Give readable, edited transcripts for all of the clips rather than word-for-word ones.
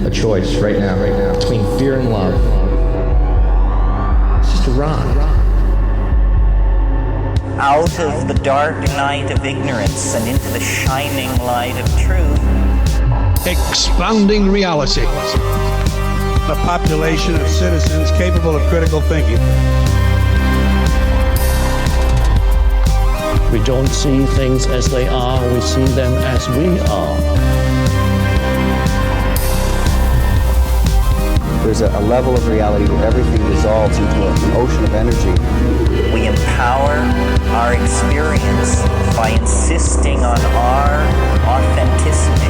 a choice right now, between fear and love. It's just a rock. Out of the dark night of ignorance and into the shining light of truth. Expanding reality. A population of citizens capable of critical thinking. We don't see things as they are, we see them as we are. There's a level of reality where everything dissolves into an ocean of energy. We empower our experience by insisting on our authenticity.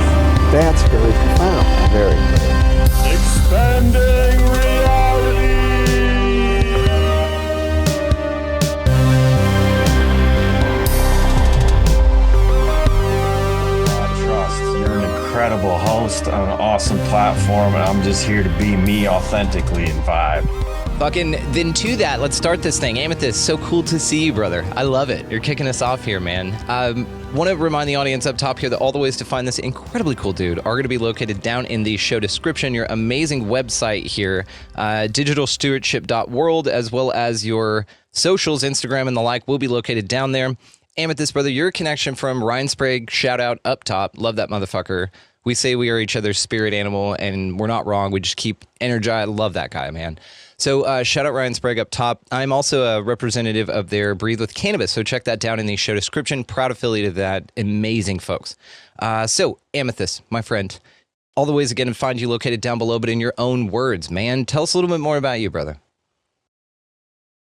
That's very profound. Very. Expanding reality. Trust. You're an incredible host on an awesome platform, and I'm just here to be me authentically and vibe. Fucking, then to that, let's start this thing. Amethyst, so cool to see you, brother. I love it. You're kicking us off here, man. Want to remind the audience up top here that all the ways to find this incredibly cool dude are going to be located down in the show description. Your amazing website here, digitalstewardship.world, as well as your socials, Instagram and the like, will be located down there. Amethyst, brother, your connection from Ryan Sprague, shout out up top. Love that motherfucker. We say we are each other's spirit animal, and we're not wrong. We just keep energized. Love that guy, man. So shout out Ryan Sprague up top. I'm also a representative of their Breathe with Cannabis, so check that down in the show description. Proud affiliate of that. Amazing folks. So Amethyst, my friend, all the ways again to find you located down below, but in your own words, man. Tell us a little bit more about you, brother.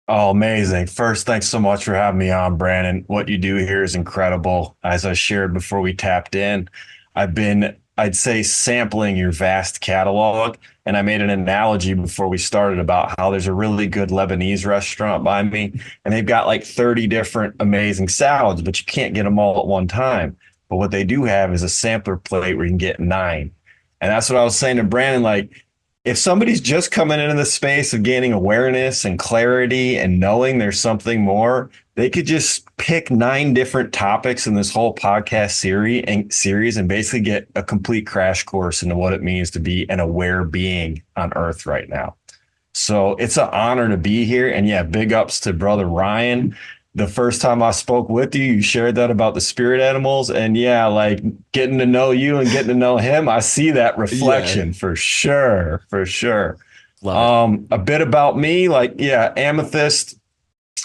Oh, amazing. First, thanks so much for having me on, Brandon. What you do here is incredible. As I shared before we tapped in, I've been, I'd say, sampling your vast catalog. And I made an analogy before we started about how there's a really good Lebanese restaurant by me, and they've got like 30 different amazing salads, but you can't get them all at one time. But what they do have is a sampler plate where you can get 9. And that's what I was saying to Brandon, like, if somebody's just coming into the space of gaining awareness and clarity and knowing there's something more, they could just pick 9 different topics in this whole podcast series and basically get a complete crash course into what it means to be an aware being on Earth right now. So it's an honor to be here. And yeah, big ups to brother Ryan. The first time I spoke with you, you shared that about the spirit animals. And yeah, like getting to know you and getting to know him, I see that reflection for sure. For sure. A bit about me, like, yeah, Amethyst.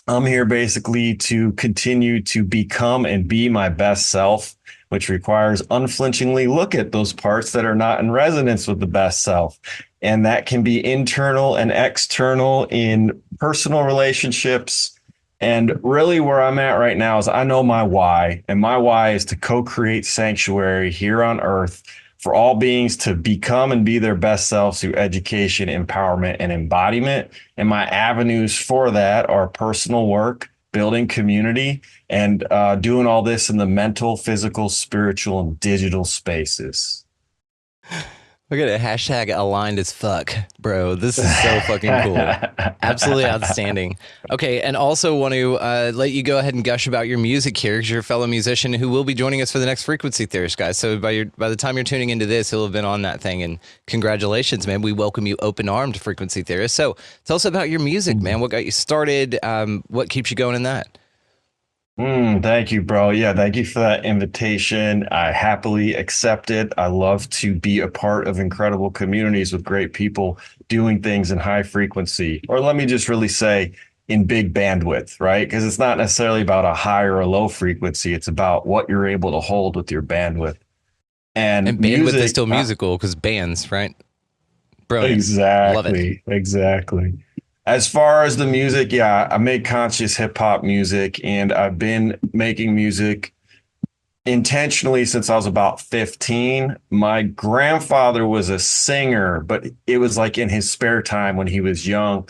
I'm here basically to continue to become and be my best self, which requires unflinchingly look at those parts that are not in resonance with the best self. And that can be internal and external in personal relationships. And really where I'm at right now is I know my why, and my why is to co-create sanctuary here on Earth for all beings to become and be their best selves through education, empowerment, and embodiment. And my avenues for that are personal work, building community, and doing all this in the mental, physical, spiritual, and digital spaces. Look at it. Hashtag aligned as fuck, bro. This is so fucking cool. Absolutely outstanding. Okay, and also want to let you go ahead and gush about your music here, because you're a fellow musician who will be joining us for the next Frequency Theorist, guys. So by the time you're tuning into this, he'll have been on that thing. And congratulations, man. We welcome you open-armed, Frequency Theorist. So tell us about your music, man. What got you started? What keeps you going in that? Thank you, bro. Yeah, thank you for that invitation. I happily accept it. I love to be a part of incredible communities with great people doing things in high frequency, or let me just really say in big bandwidth, right? Because it's not necessarily about a high or a low frequency. It's about what you're able to hold with your bandwidth. And bandwidth music, is still musical because bands, right? Brilliant. Exactly. Love it. Exactly. As far as the music, yeah, I make conscious hip hop music, and I've been making music intentionally since I was about 15. My grandfather was a singer, but it was like in his spare time when he was young.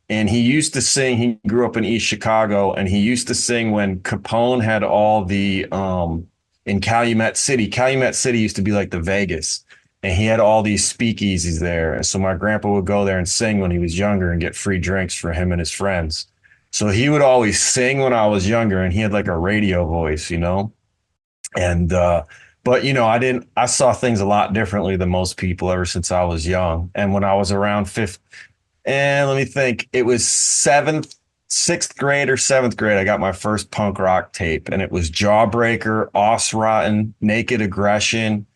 And he used to sing. He grew up in East Chicago, and he used to sing when Capone had all the in Calumet City. Calumet City used to be like the Vegas. And he had all these speakeasies there. And so my grandpa would go there and sing when he was younger and get free drinks for him and his friends. So he would always sing when I was younger, and he had like a radio voice, you know? And But I saw things a lot differently than most people ever since I was young. And when I was around fifth, and let me think, it was sixth grade or seventh grade, I got my first punk rock tape, and it was Jawbreaker, Os Rotten, Naked Aggression,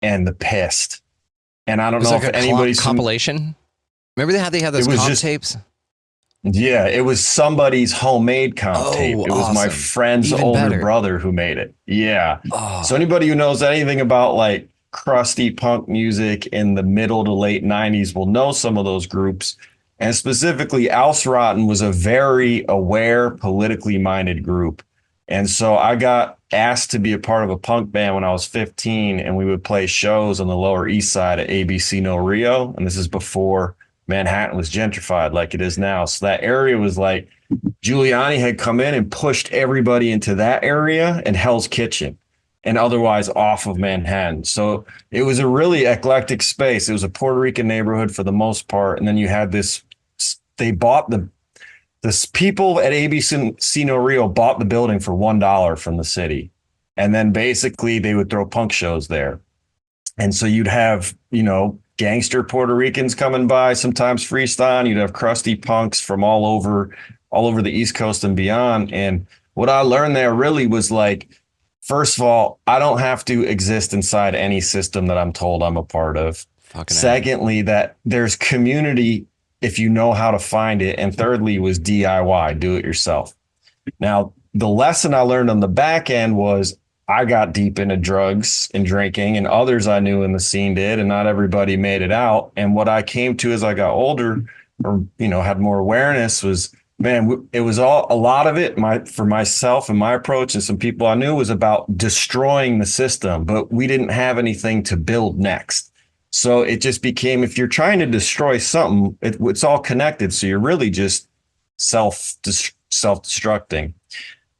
and The Pissed. And I don't know like if a anybody's compilation. Remember how they had those comp tapes? Yeah, it was somebody's homemade comp tape. It was my awesome. friend's Even older better. brother who made it. Yeah. So anybody who knows anything about like crusty punk music in the middle to late 90s will know some of those groups. And specifically, Aus Rotten was a very aware, politically minded group. And so I got asked to be a part of a punk band when I was 15, and we would play shows on the Lower East Side at ABC No Rio. And this is before Manhattan was gentrified like it is now. So that area was like Giuliani had come in and pushed everybody into that area and Hell's Kitchen and otherwise off of Manhattan. So it was a really eclectic space. It was a Puerto Rican neighborhood for the most part. And then you had they bought this people at ABC No Rio bought the building for $1 from the city. And then basically they would throw punk shows there. And so you'd have, gangster Puerto Ricans coming by, sometimes freestyling. You'd have crusty punks from all over the East Coast and beyond. And what I learned there really was like, first of all, I don't have to exist inside any system that I'm told I'm a part of. Secondly, that there's community if you know how to find it. And thirdly was DIY, do it yourself. Now, the lesson I learned on the back end was I got deep into drugs and drinking, and others I knew in the scene did, and not everybody made it out. And what I came to as I got older, or had more awareness, was, man, it was a lot of it for myself and my approach and some people I knew was about destroying the system, but we didn't have anything to build next. So it just became, if you're trying to destroy something, it's all connected. So you're really just self-destructing.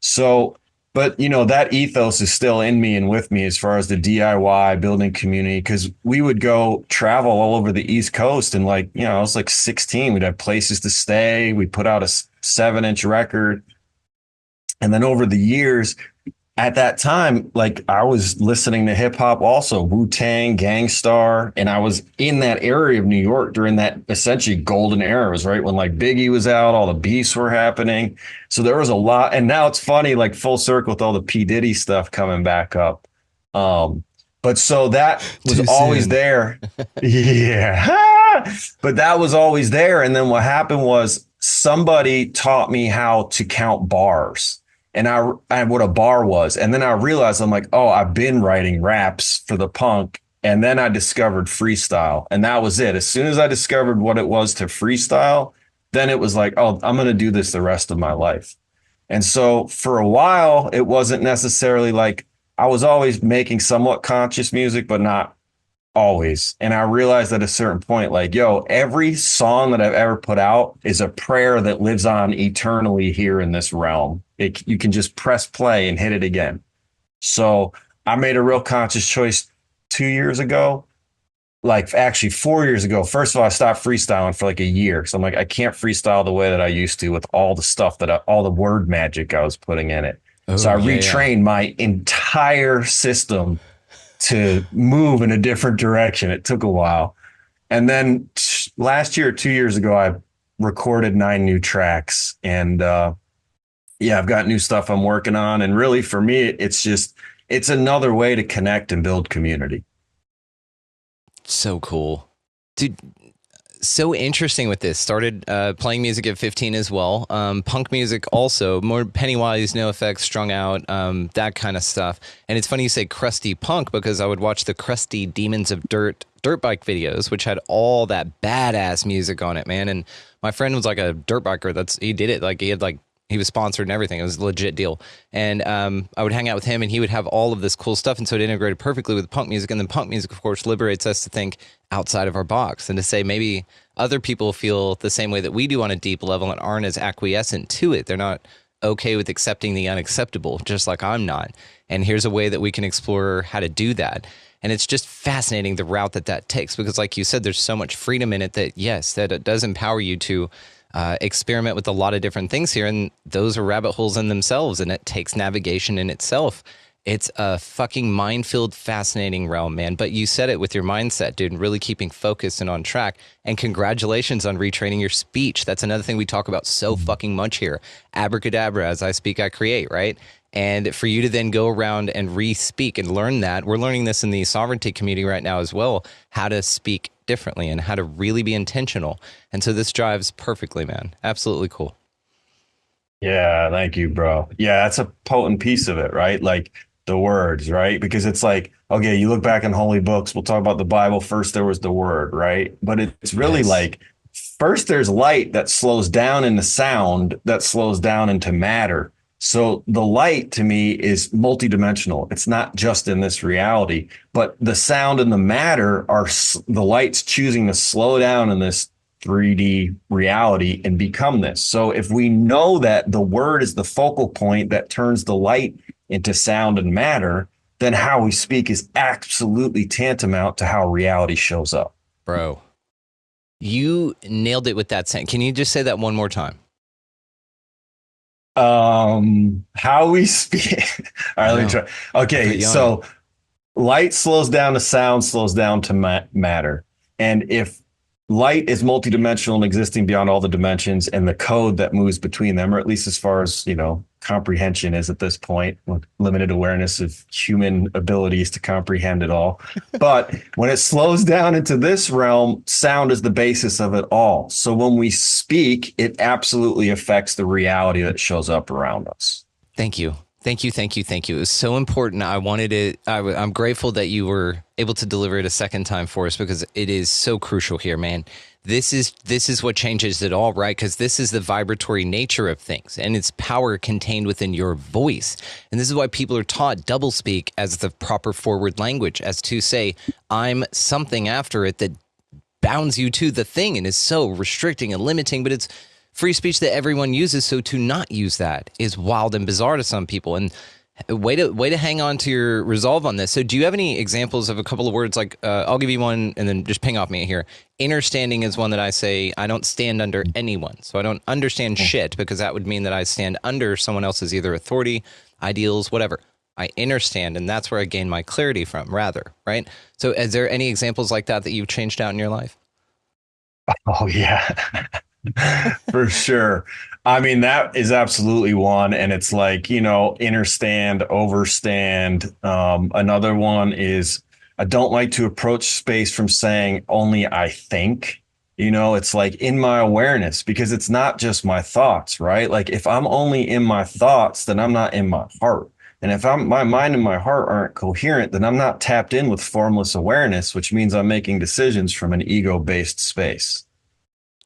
So, but, that ethos is still in me and with me as far as the DIY building community, because we would go travel all over the East Coast. And I was like 16, we'd have places to stay. We put out a 7-inch record. And then over the years, at that time, I was listening to hip hop also, Wu-Tang, Gang Starr, and I was in that area of New York during that essentially golden era. It was right when Biggie was out, all the beefs were happening. So there was a lot. And now it's funny, full circle with all the P. Diddy stuff coming back up. But so that was always there. Yeah. But that was always there. And then what happened was somebody taught me how to count bars. And I what a bar was. And then I realized, I'm like, oh, I've been writing raps for the punk. And then I discovered freestyle. And that was it. As soon as I discovered what it was to freestyle, then it was like, oh, I'm going to do this the rest of my life. And so for a while, it wasn't necessarily I was always making somewhat conscious music, but not always. And I realized at a certain point, every song that I've ever put out is a prayer that lives on eternally here in this realm. You can just press play and hit it again. So I made a real conscious choice 2 years ago, actually 4 years ago. First of all, I stopped freestyling for a year. So I'm I can't freestyle the way that I used to with all the stuff all the word magic I was putting in it. So I retrained my entire system to move in a different direction. It took a while. And then last year, 2 years ago, I recorded 9 new tracks. And I've got new stuff I'm working on. And really, for me, it's another way to connect and build community. So cool. Dude, so interesting with this. Started playing music at 15 as well. Punk music also, more Pennywise, No Effects, Strung Out, that kind of stuff. And it's funny you say crusty punk, because I would watch the Crusty Demons of Dirt bike videos, which had all that badass music on it, man. And my friend was a dirt biker. He did it. He was sponsored and everything. It was a legit deal. And I would hang out with him, and he would have all of this cool stuff. And so it integrated perfectly with punk music. And then punk music, of course, liberates us to think outside of our box and to say maybe other people feel the same way that we do on a deep level and aren't as acquiescent to it. They're not okay with accepting the unacceptable, just like I'm not. And here's a way that we can explore how to do that. And it's just fascinating the route that takes, because like you said, there's so much freedom in it that, yes, that it does empower you to experiment with a lot of different things here. And those are rabbit holes in themselves, and it takes navigation in itself. It's a fucking minefield, fascinating realm, man. But you said it with your mindset, dude, and really keeping focused and on track. And congratulations on retraining your speech. That's another thing we talk about so fucking much here. Abracadabra, as I speak, I create, right? And for you to then go around and re-speak and learn that, we're learning this in the sovereignty community right now as well, how to speak differently and how to really be intentional. And so this drives perfectly, man. Absolutely cool. Yeah, thank you, bro. Yeah, that's a potent piece of it, right? Like the words, right? Because it's like, okay, you look back in holy books, we'll talk about the Bible. First, there was the word, right? But it's really like, first, there's light that slows down into sound that slows down into matter. So the light to me is multidimensional. It's not just in this reality, but the sound and the matter are the light's choosing to slow down in this 3D reality and become this. So if we know that the word is the focal point that turns the light into sound and matter, then how we speak is absolutely tantamount to how reality shows up. Bro, you nailed it with that sentence. Can you just say that one more time? How we speak. All right, let me try. Okay, so light slows down to sound, slows down to matter. And if light is multidimensional and existing beyond all the dimensions, and the code that moves between them, or at least as far as, comprehension is at this point, with limited awareness of human abilities to comprehend it all. But when it slows down into this realm, sound is the basis of it all. So when we speak, it absolutely affects the reality that shows up around us. Thank you. Thank you. Thank you. Thank you. It was so important. I'm grateful that you were able to deliver it a second time for us, because it is so crucial here, man. This is what changes it all, right? Because this is the vibratory nature of things, and it's power contained within your voice. And this is why people are taught doublespeak as the proper forward language, as to say, I'm something after it that bounds you to the thing and is so restricting and limiting, but it's free speech that everyone uses. So to not use that is wild and bizarre to some people. And way to hang on to your resolve on this. So do you have any examples of a couple of words? Like I'll give you one and then just ping off me here. Understanding is one that I say, I don't stand under anyone. So I don't understand shit, because that would mean that I stand under someone else's either authority, ideals, whatever. I understand, and that's where I gain my clarity from, rather, right? So is there any examples like that you've changed out in your life? Oh, yeah. For sure. I mean, that is absolutely one. And it's like, understand, overstand. Another one is, I don't like to approach space from saying only I think. It's like in my awareness, because it's not just my thoughts, right? Like if I'm only in my thoughts, then I'm not in my heart. And if my mind and my heart aren't coherent, then I'm not tapped in with formless awareness, which means I'm making decisions from an ego-based space.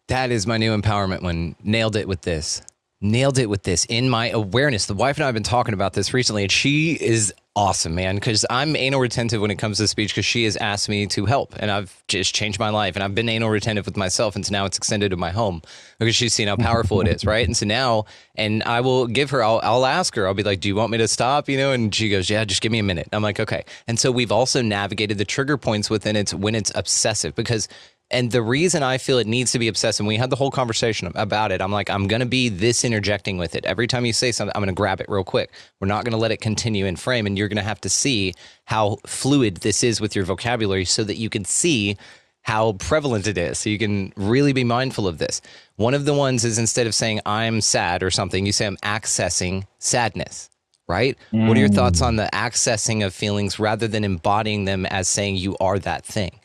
That is my new empowerment one. Nailed it with this. In my awareness. The wife and I have been talking about this recently, and she is awesome, man, because I'm anal retentive when it comes to speech, because she has asked me to help, and I've just changed my life, and I've been anal retentive with myself, and so now it's extended to my home, because she's seen how powerful it is, right? And so now, and I will give her, I'll ask her, I'll be like, do you want me to stop, and she goes, yeah, just give me a minute. I'm like, okay. And so we've also navigated the trigger points within it when it's obsessive, because and the reason I feel it needs to be obsessive, we had the whole conversation about it. I'm like, I'm going to be this interjecting with it. Every time you say something, I'm going to grab it real quick. We're not going to let it continue in frame. And you're going to have to see how fluid this is with your vocabulary so that you can see how prevalent it is. So you can really be mindful of this. One of the ones is, instead of saying I'm sad or something, you say I'm accessing sadness, right? What are your thoughts on the accessing of feelings rather than embodying them as saying you are that thing?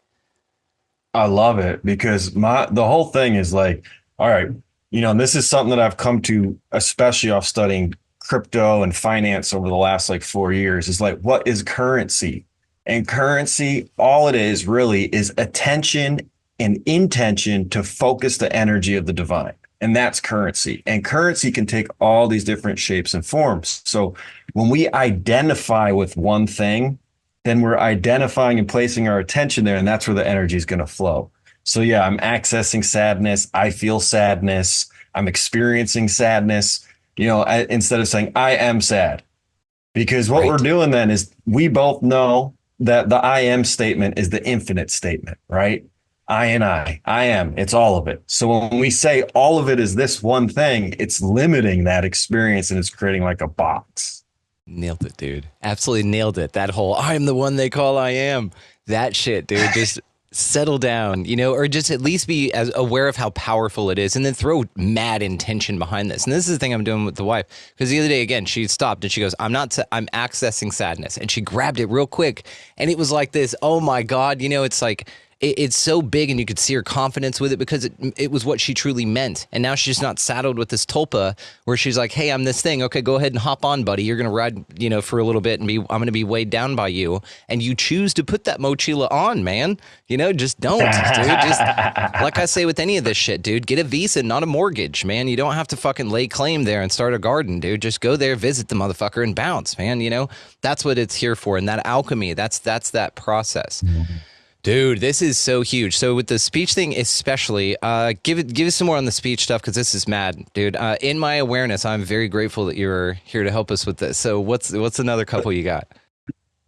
I love it, because the whole thing is like, all right, and this is something that I've come to, especially off studying crypto and finance over the last 4 years, is like, what is currency? And currency, all it is really is attention and intention to focus the energy of the divine. And that's currency. And currency can take all these different shapes and forms. So when we identify with one thing, then we're identifying and placing our attention there, and that's where the energy is going to flow. So yeah, I'm accessing sadness. I feel sadness. I'm experiencing sadness, instead of saying I am sad, because what we're doing then is, we both know that the I am statement is the infinite statement, right? I am, it's all of it. So when we say all of it is this one thing, it's limiting that experience, and it's creating like a box. Nailed it, dude. Absolutely nailed it. That whole I'm the one they call I am. That shit, dude. Just settle down, or just at least be as aware of how powerful it is, and then throw mad intention behind this. And this is the thing I'm doing with the wife, because the other day, again, she stopped and she goes, I'm accessing sadness. And she grabbed it real quick. And it was like this, oh my God, it's like, it's so big, and you could see her confidence with it, because it was what she truly meant. And now she's not saddled with this tulpa where she's like, hey, I'm this thing. Okay, go ahead and hop on, buddy. You're going to ride, for a little bit, and I'm going to be weighed down by you. And you choose to put that mochila on, man. Just don't, dude. Just like I say with any of this shit, dude, get a visa, not a mortgage, man. You don't have to fucking lay claim there and start a garden, dude. Just go there, visit the motherfucker, and bounce, man. That's what it's here for. And that alchemy, that's that process. Mm-hmm. Dude, this is so huge. So with the speech thing especially, give us some more on the speech stuff, because this is mad, dude. In my awareness, I'm very grateful that you're here to help us with this. So what's another couple you got?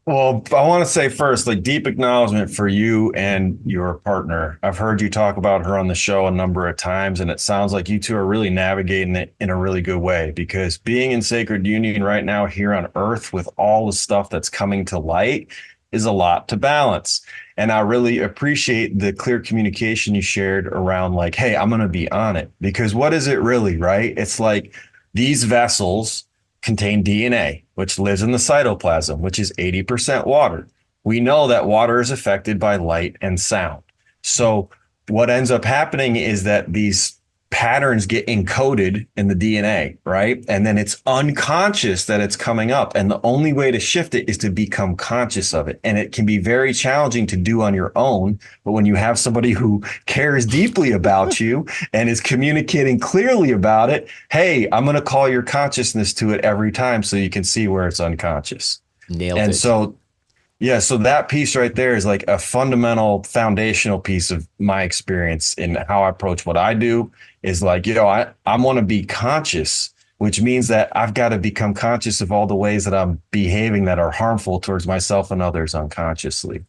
Well, I want to say first, like, deep acknowledgement for you and your partner. I've heard you talk about her on the show a number of times, and it sounds like you two are really navigating it in a really good way, because being in sacred union right now here on Earth with all the stuff that's coming to light is a lot to balance. And I really appreciate the clear communication you shared around, like, hey, I'm going to be on it. Because what is it really, right? It's like these vessels contain DNA, which lives in the cytoplasm, which is 80% water. We know that water is affected by light and sound. So what ends up happening is that these patterns get encoded in the DNA, right? And then it's unconscious that it's coming up. And the only way to shift it is to become conscious of it. And it can be very challenging to do on your own. But when you have somebody who cares deeply about you and is communicating clearly about it, hey, I'm going to call your consciousness to it every time so you can see where it's unconscious. Nailed it. And so that piece right there is like a fundamental foundational piece of my experience in how I approach what I do, is like, I want to be conscious, which means that I've got to become conscious of all the ways that I'm behaving that are harmful towards myself and others unconsciously.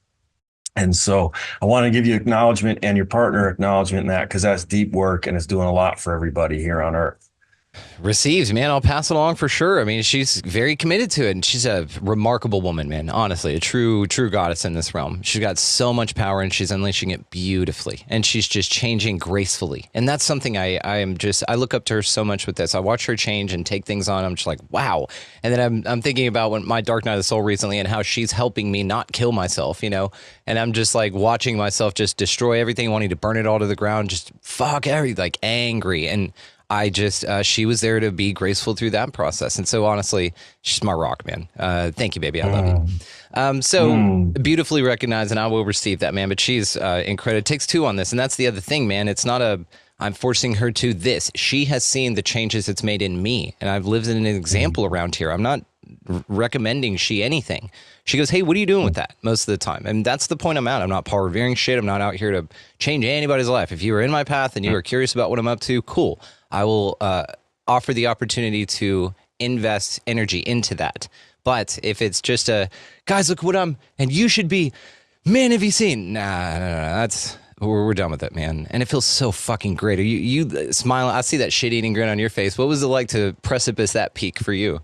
And so I want to give you acknowledgement, and your partner acknowledgement in that, because that's deep work and it's doing a lot for everybody here on Earth. Received, man. I'll pass it along for sure. I mean, she's very committed to it, and she's a remarkable woman, man. Honestly, a true goddess in this realm. She's got so much power, and she's unleashing it beautifully, and she's just changing gracefully. And that's something I look up to her so much with this. I watch her change and take things on. I'm just like, wow. And then I'm thinking about when my Dark Night of the Soul recently, and how she's helping me not kill myself, and I'm just like watching myself just destroy everything, wanting to burn it all to the ground, just fuck everything, like angry. And she was there to be graceful through that process. And so honestly, she's my rock, man. Thank you, baby. I love you. So beautifully recognized, and I will receive that, man. But she's incredible. It takes two on this. And that's the other thing, man. It's not I'm forcing her to this. She has seen the changes it's made in me. And I've lived in an example around here. I'm not recommending anything. She goes, hey, what are you doing with that most of the time? And that's the point I'm at. I'm not power revering shit. I'm not out here to change anybody's life. If you were in my path and you were curious about what I'm up to, cool. I will offer the opportunity to invest energy into that. But if it's just guys, look what and you should be, man, have you seen? Nah, that's, we're done with it, man. And it feels so fucking great. You smile. I see that shit-eating grin on your face. What was it like to precipice that peak for you?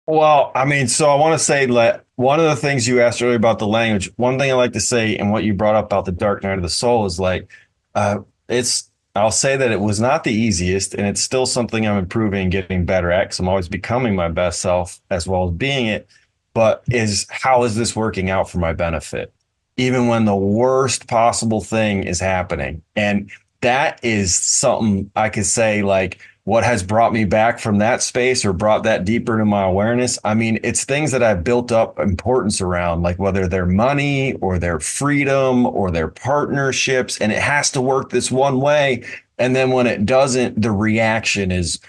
Well, I mean, so I want to say, like, one of the things you asked earlier about the language, one thing I like to say, and what you brought up about the Dark Night of the Soul, is like, I'll say that it was not the easiest, and it's still something I'm improving and getting better at, because I'm always becoming my best self as well as being it. But how is this working out for my benefit, even when the worst possible thing is happening? And that is something I could say, like, what has brought me back from that space or brought that deeper into my awareness. I mean, it's things that I've built up importance around, like whether they're money or their freedom or their partnerships, and it has to work this one way. And then when it doesn't, the reaction is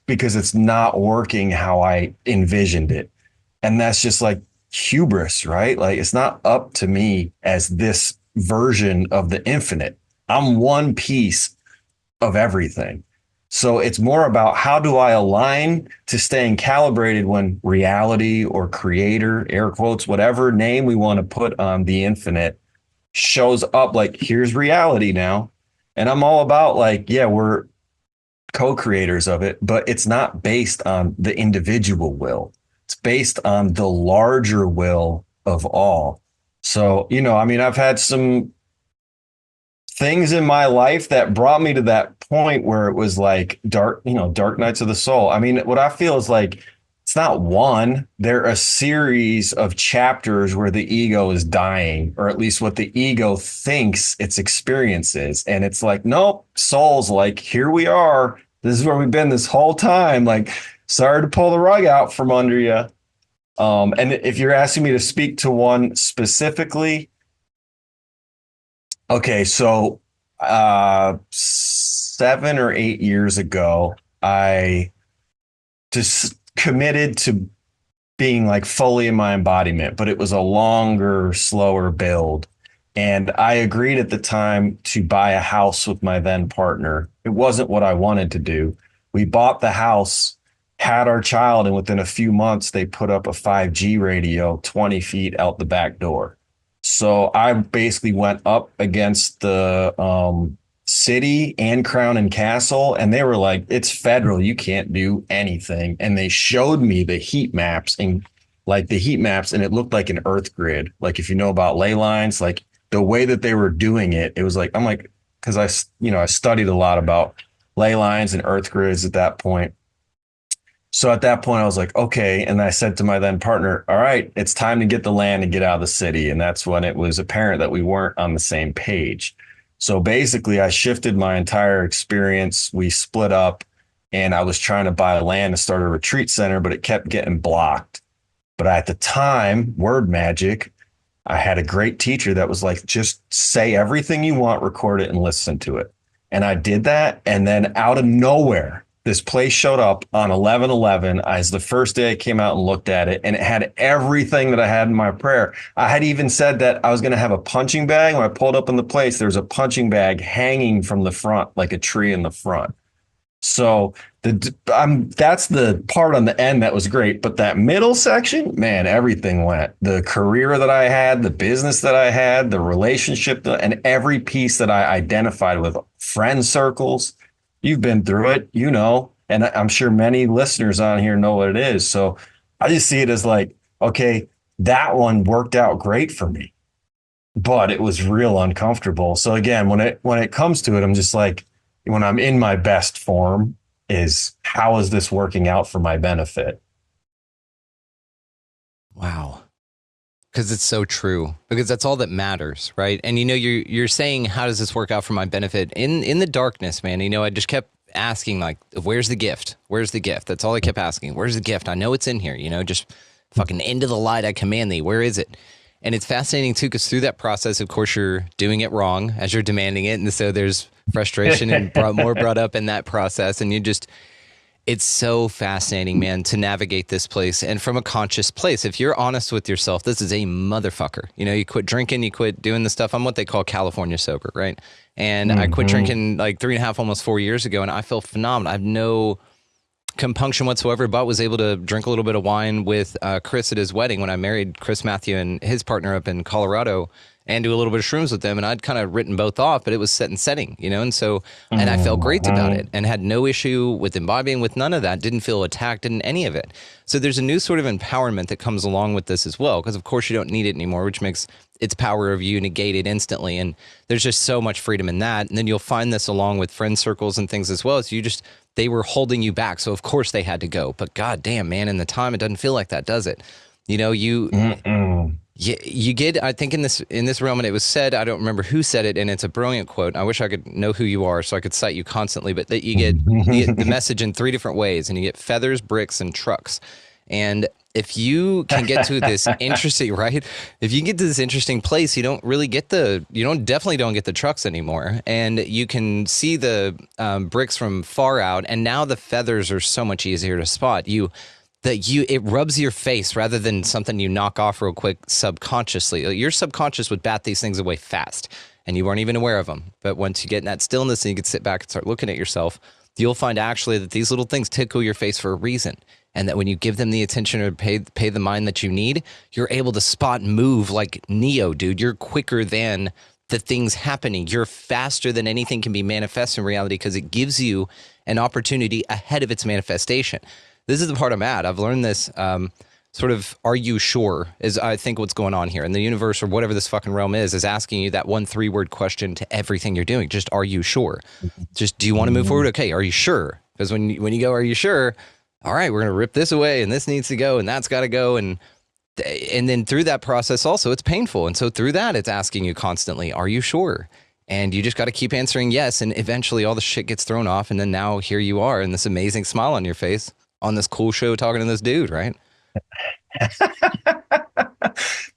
because it's not working how I envisioned it. And that's just like hubris, right? Like, it's not up to me as this version of the infinite. I'm one piece of everything. So it's more about how do I align to staying calibrated when reality or creator, air quotes, whatever name we want to put on the infinite, shows up like, here's reality now. And I'm all about, like, yeah, we're co-creators of it, but it's not based on the individual will. It's based on the larger will of all. So, I mean, I've had some things in my life that brought me to that point where it was like dark nights of the soul. I mean, what I feel is like, it's not one, they're a series of chapters where the ego is dying, or at least what the ego thinks its experience is. And it's like, nope, soul's like, here we are. This is where we've been this whole time. Like, sorry to pull the rug out from under you. And if you're asking me to speak to one specifically, okay, so 7 or 8 years ago, I just committed to being like fully in my embodiment, but it was a longer, slower build. And I agreed at the time to buy a house with my then partner. It wasn't what I wanted to do. We bought the house, had our child, and within a few months, they put up a 5G radio 20 feet out the back door. So I basically went up against the city and Crown and Castle, and they were like, it's federal, you can't do anything. And they showed me the heat maps, and it looked like an earth grid. Like, if you know about ley lines, like the way that they were doing it, it was like, I'm like, because I studied a lot about ley lines and earth grids at that point. So at that point I was like, okay. And I said to my then partner, all right, it's time to get the land and get out of the city. And that's when it was apparent that we weren't on the same page. So basically, I shifted my entire experience. We split up, and I was trying to buy land to start a retreat center, but it kept getting blocked. But at the time, word magic, I had a great teacher that was like, just say everything you want, record it, and listen to it. And I did that. And then out of nowhere, this place showed up on 11/11 as the first day I came out and looked at it, and it had everything that I had in my prayer. I had even said that I was going to have a punching bag. When I pulled up in the place, there was a punching bag hanging from the front, like a tree in the front. So that's the part on the end that was great. But that middle section, man, everything went. The career that I had, the business that I had, the relationship, and every piece that I identified with, friend circles. You've been through it, and I'm sure many listeners on here know what it is. So I just see it as like, okay, that one worked out great for me, but it was real uncomfortable. So again, when it comes to it, I'm just like, when I'm in my best form, is how is this working out for my benefit? Wow. Because it's so true, because that's all that matters, right? And you're saying, how does this work out for my benefit in the darkness, man? I just kept asking, like, where's the gift? Where's the gift? That's all I kept asking. Where's the gift? I know it's in here, just fucking into the light. I command thee. Where is it? And it's fascinating too, because through that process, of course, you're doing it wrong as you're demanding it, and so there's frustration and brought up in that process, and it's so fascinating, man, to navigate this place. And from a conscious place, if you're honest with yourself, this is a motherfucker. You quit drinking, you quit doing the stuff. I'm what they call California sober, right? And I quit drinking like 3.5, almost 4 years ago, and I feel phenomenal. I have no compunction whatsoever, but was able to drink a little bit of wine with Chris at his wedding when I married Chris Matthew and his partner up in Colorado, and do a little bit of shrooms with them. And I'd kind of written both off, but it was set and setting, and so, and I felt great about it and had no issue with imbibing, with none of that, didn't feel attacked in any of it. So there's a new sort of empowerment that comes along with this as well, because of course you don't need it anymore, which makes its power of you negated instantly. And there's just so much freedom in that. And then you'll find this along with friend circles and things as well. So they were holding you back. So of course they had to go, but God damn, man, in the time, it doesn't feel like that, does it? You get, I think in this realm, and it was said, I don't remember who said it, and it's a brilliant quote. I wish I could know who you are so I could cite you constantly, but that you get the message in 3 different ways, and you get feathers, bricks, and trucks. And if you can get to this interesting, right? If you get to this interesting place, you definitely don't get the trucks anymore. And you can see the bricks from far out, and now the feathers are so much easier to spot. It rubs your face rather than something you knock off real quick subconsciously. Your subconscious would bat these things away fast, and you weren't even aware of them. But once you get in that stillness and you can sit back and start looking at yourself, you'll find actually that these little things tickle your face for a reason. And that when you give them the attention or pay the mind that you need, you're able to spot and move like Neo, dude. You're quicker than the things happening. You're faster than anything can be manifest in reality, because it gives you an opportunity ahead of its manifestation. This is the part I'm at. I've learned this. sort of, are you sure, is I think what's going on here. And the universe, or whatever this fucking realm is asking you that 1 3-word question to everything you're doing. Just, are you sure? Just, do you want to move forward? Okay, are you sure? Because when you go, are you sure? All right, we're going to rip this away, and this needs to go, and that's got to go. And then through that process also, it's painful. And so through that, it's asking you constantly, are you sure? And you just got to keep answering yes. And eventually all the shit gets thrown off. And then now here you are, and this amazing smile on your face on this cool show talking to this dude, right?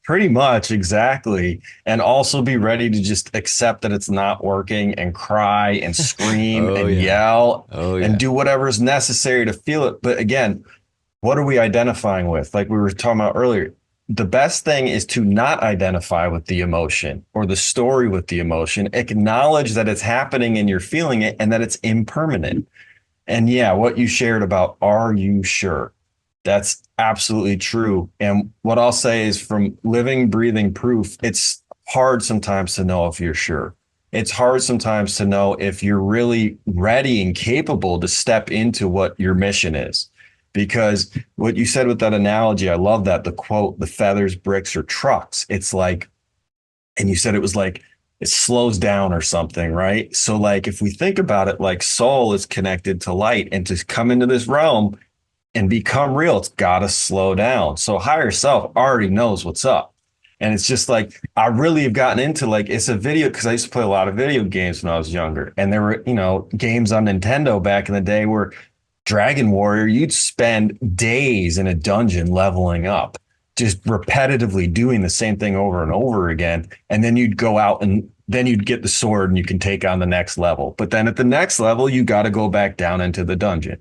Pretty much, exactly. And also be ready to just accept that it's not working and cry and scream yell and do whatever is necessary to feel it. But again, what are we identifying with? Like we were talking about earlier, the best thing is to not identify with the emotion or the story with the emotion. Acknowledge that it's happening and you're feeling it and that it's impermanent. And yeah, what you shared about, are you sure? That's absolutely true. And what I'll say is, from living, breathing proof, it's hard sometimes to know if you're sure. It's hard sometimes to know if you're really ready and capable to step into what your mission is. Because what you said with that analogy, I love that, the quote, the feathers, bricks, or trucks. It's like, and you said it was like, it slows down or something, right? So like, if we think about it, like soul is connected to light, and to come into this realm and become real, it's got to slow down. So higher self already knows what's up. And it's just like, I really have gotten into, like, it's a video, because I used to play a lot of video games when I was younger. And there were, games on Nintendo back in the day where Dragon Warrior, you'd spend days in a dungeon leveling up, just repetitively doing the same thing over and over again. And then you'd go out and then you'd get the sword and you can take on the next level. But then at the next level, you got to go back down into the dungeon.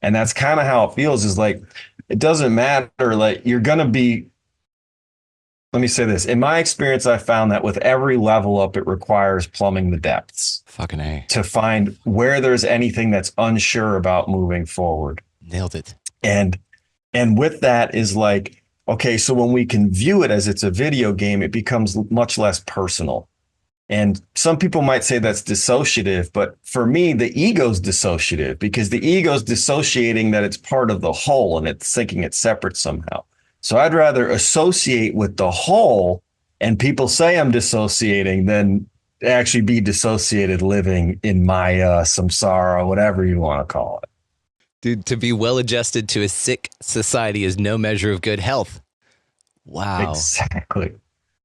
And that's kind of how it feels, is like, it doesn't matter. Like, you're going to be, let me say this. In my experience, I found that with every level up, it requires plumbing the depths. Fucking A. To find where there's anything that's unsure about moving forward. Nailed it. And with that is like, okay, so when we can view it as it's a video game, it becomes much less personal. And some people might say that's dissociative, but for me, the ego's dissociative, because the ego's dissociating that it's part of the whole and it's thinking it's separate somehow. So I'd rather associate with the whole, and people say I'm dissociating, than actually be dissociated living in my samsara, whatever you want to call it. Dude, to be well adjusted to a sick society is no measure of good health. Wow. Exactly.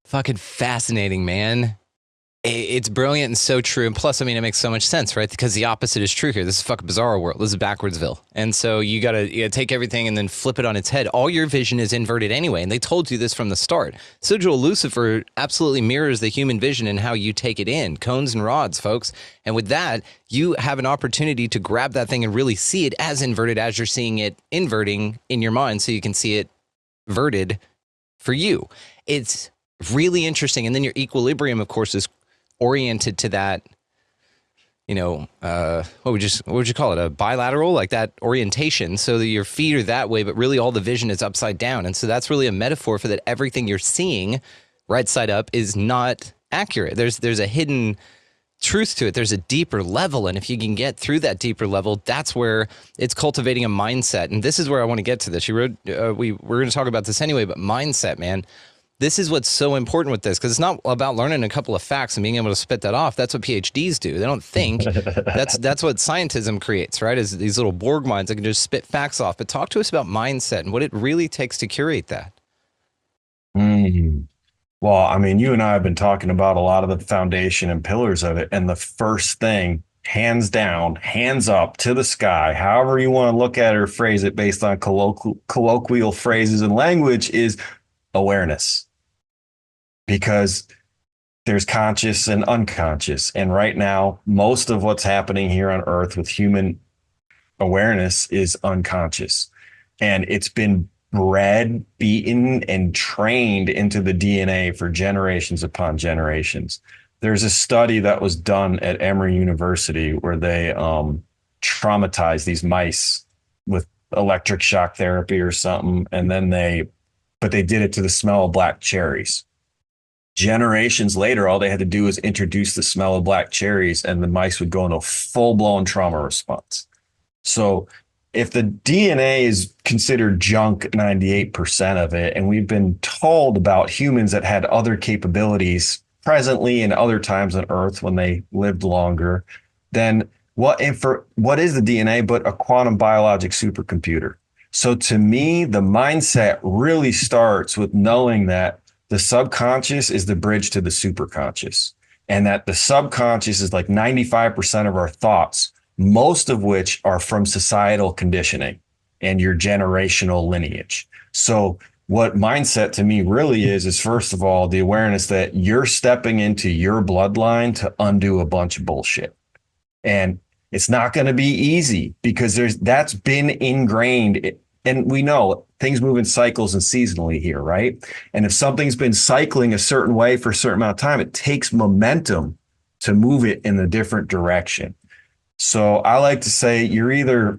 Fucking fascinating, man. It's brilliant and so true. And plus, I mean, it makes so much sense, right? Because the opposite is true here. This is fucking bizarro world. This is backwardsville. And so you gotta take everything and then flip it on its head. All your vision is inverted anyway. And they told you this from the start. Sigil Lucifer absolutely mirrors the human vision and how you take it in. Cones and rods, folks. And with that, you have an opportunity to grab that thing and really see it as inverted as you're seeing it inverting in your mind, so you can see it verted for you. It's really interesting. And then your equilibrium, of course, is oriented to that, what would you call it? A bilateral, like that orientation, so that your feet are that way, but really all the vision is upside down. And so that's really a metaphor for that everything you're seeing right side up is not accurate. There's a hidden truth to it. There's a deeper level. And if you can get through that deeper level, that's where it's cultivating a mindset. And this is where I want to get to this. You wrote, we're going to talk about this anyway, but mindset, man. This is what's so important with this, because it's not about learning a couple of facts and being able to spit that off. That's what PhDs do. They don't think. That's what scientism creates, right? Is these little Borg minds that can just spit facts off. But talk to us about mindset and what it really takes to curate that. Well, I mean, you and I have been talking about a lot of the foundation and pillars of it. And the first thing, hands down, hands up to the sky, however you want to look at it or phrase it based on colloquial phrases and language, is awareness. Because there's conscious and unconscious. And right now, most of what's happening here on Earth with human awareness is unconscious. And it's been bred, beaten, and trained into the DNA for generations upon generations. There's a study that was done at Emory University where they traumatized these mice with electric shock therapy or something. And then they did it to the smell of black cherries. Generations later, all they had to do was introduce the smell of black cherries and the mice would go into a full-blown trauma response. So if the DNA is considered junk, 98% of it, and we've been told about humans that had other capabilities presently and other times on Earth when they lived longer, then what is the DNA but a quantum biologic supercomputer? So to me, the mindset really starts with knowing that the subconscious is the bridge to the superconscious, and that the subconscious is like 95% of our thoughts, most of which are from societal conditioning and your generational lineage. So what mindset to me really is first of all, the awareness that you're stepping into your bloodline to undo a bunch of bullshit. And it's not going to be easy because that's been ingrained. And we know things move in cycles and seasonally here, right? And if something's been cycling a certain way for a certain amount of time, it takes momentum to move it in a different direction. So I like to say you're either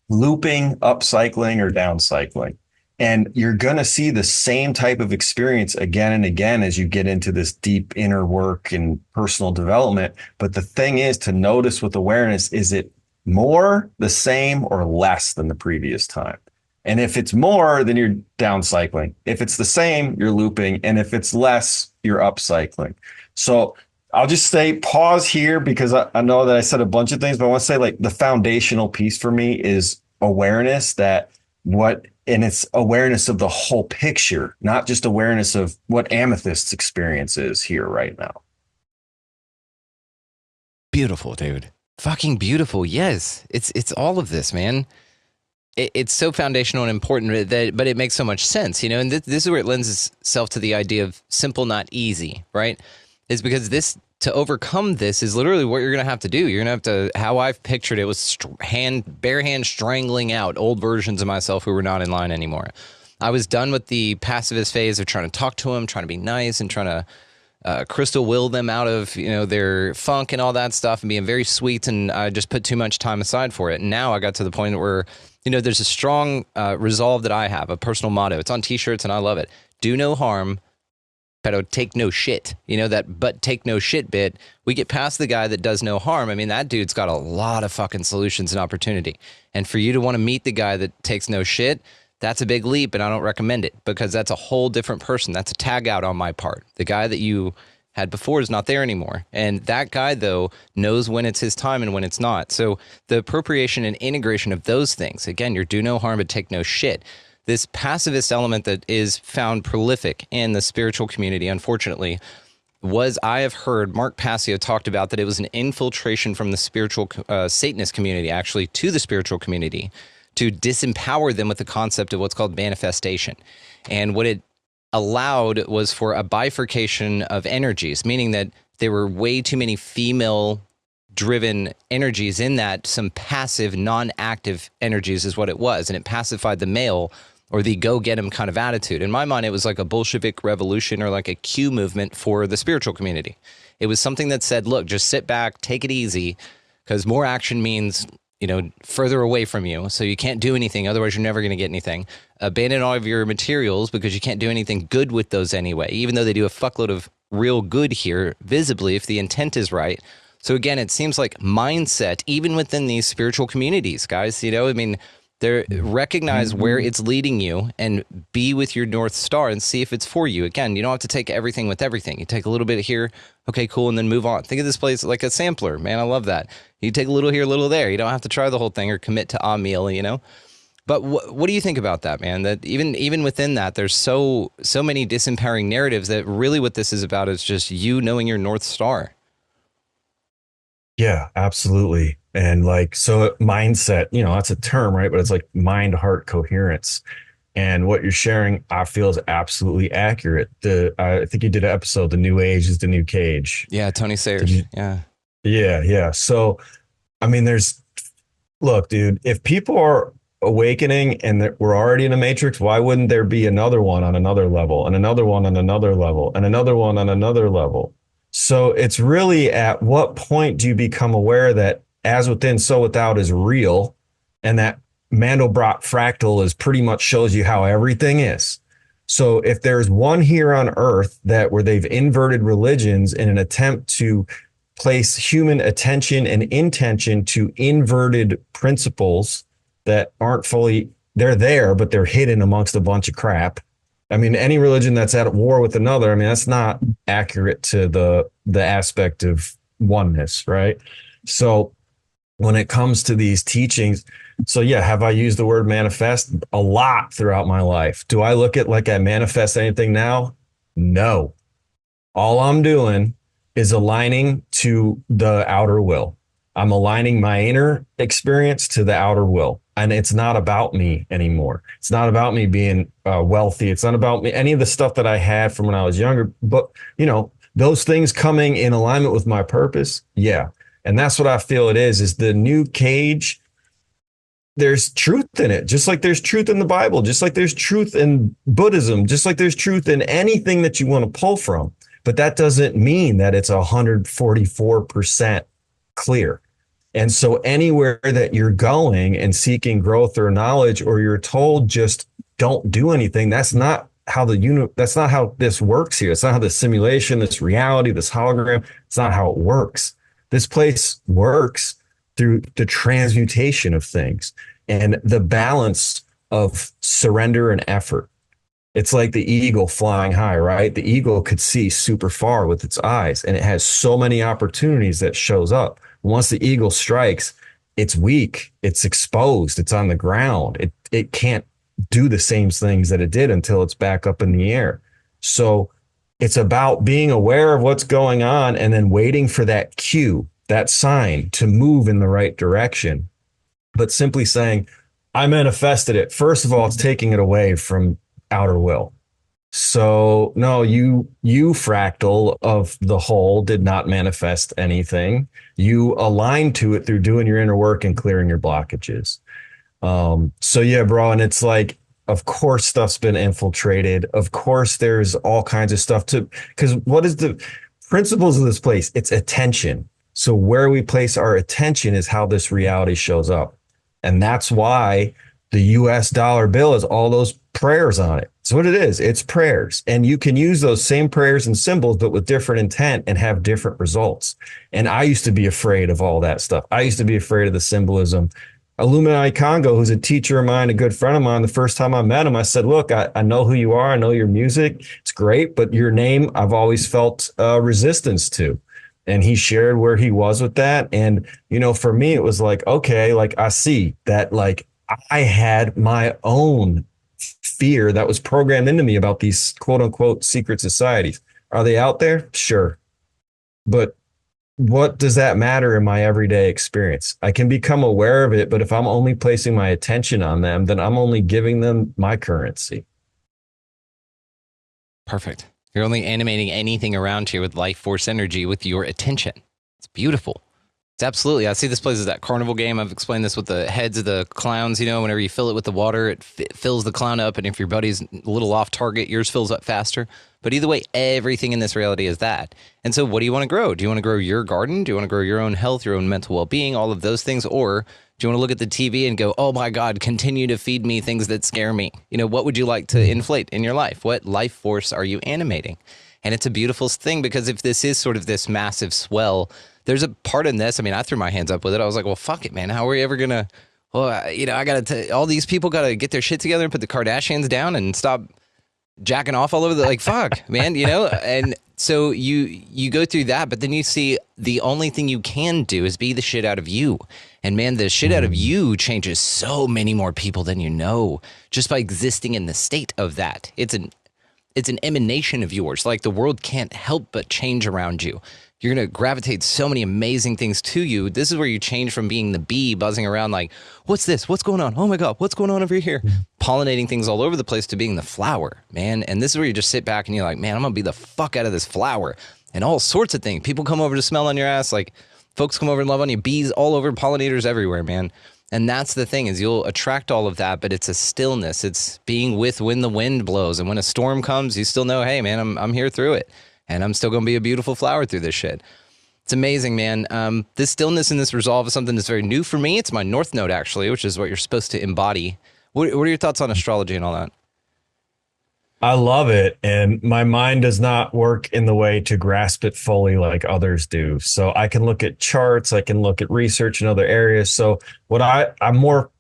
looping, upcycling, or downcycling. And you're going to see the same type of experience again and again as you get into this deep inner work and personal development. But the thing is to notice with awareness, is it more, the same, or less than the previous time? And if it's more, then you're downcycling. If it's the same, you're looping. And if it's less, you're upcycling. So I'll just say pause here because I know that I said a bunch of things, but I want to say like the foundational piece for me is awareness and it's awareness of the whole picture, not just awareness of what Amethyst's experience is here right now. Beautiful, dude. Fucking beautiful. Yes. It's all of this, man. It's so foundational and important but it makes so much sense, and this is where it lends itself to the idea of simple, not easy, right? Is because to overcome this is literally what you're going to have to do. You're going to have to, how I've pictured it was bare hand strangling out old versions of myself who were not in line anymore. I was done with the pacifist phase of trying to talk to them, trying to be nice and trying to crystal will them out of, their funk and all that stuff and being very sweet. And I just put too much time aside for it. And now I got to the point where, there's a strong resolve that I have, a personal motto. It's on t-shirts and I love it. Do no harm, but take no shit. That but take no shit bit. We get past the guy that does no harm. I mean, that dude's got a lot of fucking solutions and opportunity. And for you to want to meet the guy that takes no shit, that's a big leap, and I don't recommend it because that's a whole different person. That's a tag out on my part. The guy that you had before is not there anymore. And that guy, though, knows when it's his time and when it's not. So the appropriation and integration of those things, again, your do no harm, but take no shit. This pacifist element that is found prolific in the spiritual community, unfortunately, I have heard Mark Passio talked about that it was an infiltration from the spiritual Satanist community, actually, to the spiritual community, to disempower them with the concept of what's called manifestation. And what it allowed was for a bifurcation of energies, meaning that there were way too many female-driven energies in that. Some passive, non-active energies is what it was, and it pacified the male or the go-get-him kind of attitude. In my mind, it was like a Bolshevik revolution or like a Q movement for the spiritual community. It was something that said, look, just sit back, take it easy, because more action means further away from you. So you can't do anything. Otherwise, you're never going to get anything. Abandon all of your materials because you can't do anything good with those anyway, even though they do a fuckload of real good here visibly if the intent is right. So again, it seems like mindset, even within these spiritual communities, guys, they recognize where it's leading you and be with your North Star and see if it's for you. Again, you don't have to take everything with everything. You take a little bit here, okay, cool, and then move on. Think of this place like a sampler. Man, I love that. You take a little here, a little there. You don't have to try the whole thing or commit to a meal, But what do you think about that, man? That even within that, there's so many disempowering narratives that really what this is about is just you knowing your North Star. Yeah, absolutely. And so mindset, that's a term, right? But it's like mind, heart, coherence. And what you're sharing, I feel is absolutely accurate. I think you did an episode, The New Age is the New Cage. Yeah, Tony Sayers. Yeah. So, look, dude, if people are awakening and we're already in a matrix, why wouldn't there be another one on another level and another one on another level and another one on another level? So it's really at what point do you become aware that as within, so without is real, and that Mandelbrot fractal is pretty much shows you how everything is. So if there's one here on Earth where they've inverted religions in an attempt to place human attention and intention to inverted principles that aren't fully, they're there, but they're hidden amongst a bunch of crap. I mean, any religion that's at war with another, I mean, that's not accurate to the aspect of oneness, right? So when it comes to these teachings, so yeah, have I used the word manifest a lot throughout my life? Do I look at like I manifest anything now? No. All I'm doing is aligning to the outer will. I'm aligning my inner experience to the outer will. And it's not about me anymore. It's not about me being wealthy. It's not about me, any of the stuff that I had from when I was younger. But, you know, those things coming in alignment with my purpose. Yeah. And that's what I feel it is the new cage. There's truth in it, just like there's truth in the Bible, just like there's truth in Buddhism, just like there's truth in anything that you want to pull from. But that doesn't mean that it's 144% clear. And so anywhere that you're going and seeking growth or knowledge, or you're told just don't do anything, that's not how that's not how this works here. It's not how the simulation, this reality, this hologram, it's not how it works. This place works through the transmutation of things and the balance of surrender and effort. It's like the eagle flying high, right? The eagle could see super far with its eyes, and it has so many opportunities that shows up. Once the eagle strikes, it's weak, it's exposed, it's on the ground. It can't do the same things that it did until it's back up in the air. So it's about being aware of what's going on and then waiting for that cue, that sign to move in the right direction. But simply saying, I manifested it. First of all, it's taking it away from outer will. So no, you fractal of the whole did not manifest anything. You aligned to it through doing your inner work and clearing your blockages. So yeah, bro. And it's like, of course, stuff's been infiltrated. Of course, there's all kinds of stuff because what is the principles of this place? It's attention. So where we place our attention is how this reality shows up. And that's why the US dollar bill has all those prayers on it. It's what it is. It's prayers. And you can use those same prayers and symbols, but with different intent and have different results. And I used to be afraid of all that stuff. I used to be afraid of the symbolism. Illuminati Congo, who's a teacher of mine, a good friend of mine, the first time I met him, I said, look, I know who you are. I know your music. It's great. But your name, I've always felt resistance to. And he shared where he was with that. And, you know, for me, it was like, okay, like I see that, like I had my own fear that was programmed into me about these quote unquote secret societies. Are they out there? Sure. But what does that matter in my everyday experience? I can become aware of it, but if I'm only placing my attention on them, then I'm only giving them my currency. Perfect. You're only animating anything around here with life force energy with your attention. It's beautiful. It's absolutely. I see this place as that carnival game. I've explained this with the heads of the clowns. You know, whenever you fill it with the water, it fills the clown up. And if your buddy's a little off target, yours fills up faster. But either way, everything in this reality is that. And so what do you want to grow? Do you want to grow your garden? Do you want to grow your own health, your own mental well-being, all of those things? Or do you want to look at the TV and go, oh my God, continue to feed me things that scare me? You know, what would you like to inflate in your life? What life force are you animating? And it's a beautiful thing, because if this is sort of this massive swell, there's a part in this. I mean, I threw my hands up with it. I was like, well, fuck it, man. How are we ever going to, well, you know, I got to, all these people got to get their shit together and put the Kardashians down and stop jacking off all over the, like, fuck, man, you know? And so you go through that, but then you see the only thing you can do is be the shit out of you. And man, the shit out of you changes so many more people than you know, just by existing in the state of that. It's an emanation of yours. Like, the world can't help but change around you. You're going to gravitate so many amazing things to you. This is where you change from being the bee buzzing around like, what's this? What's going on? Oh my God, what's going on over here? Pollinating things all over the place, to being the flower, man. And this is where you just sit back and you're like, man, I'm going to be the fuck out of this flower. And all sorts of things. People come over to smell on your ass. Like, folks come over and love on you. Bees all over, pollinators everywhere, man. And that's the thing, is you'll attract all of that, but it's a stillness. It's being with when the wind blows. And when a storm comes, you still know, hey, man, I'm here through it. And I'm still going to be a beautiful flower through this shit. It's amazing, man. This stillness and this resolve is something that's very new for me. It's my North Node, actually, which is what you're supposed to embody. What are your thoughts on astrology and all that? I love it. And my mind does not work in the way to grasp it fully like others do. So I can look at charts, I can look at research in other areas. So what I'm more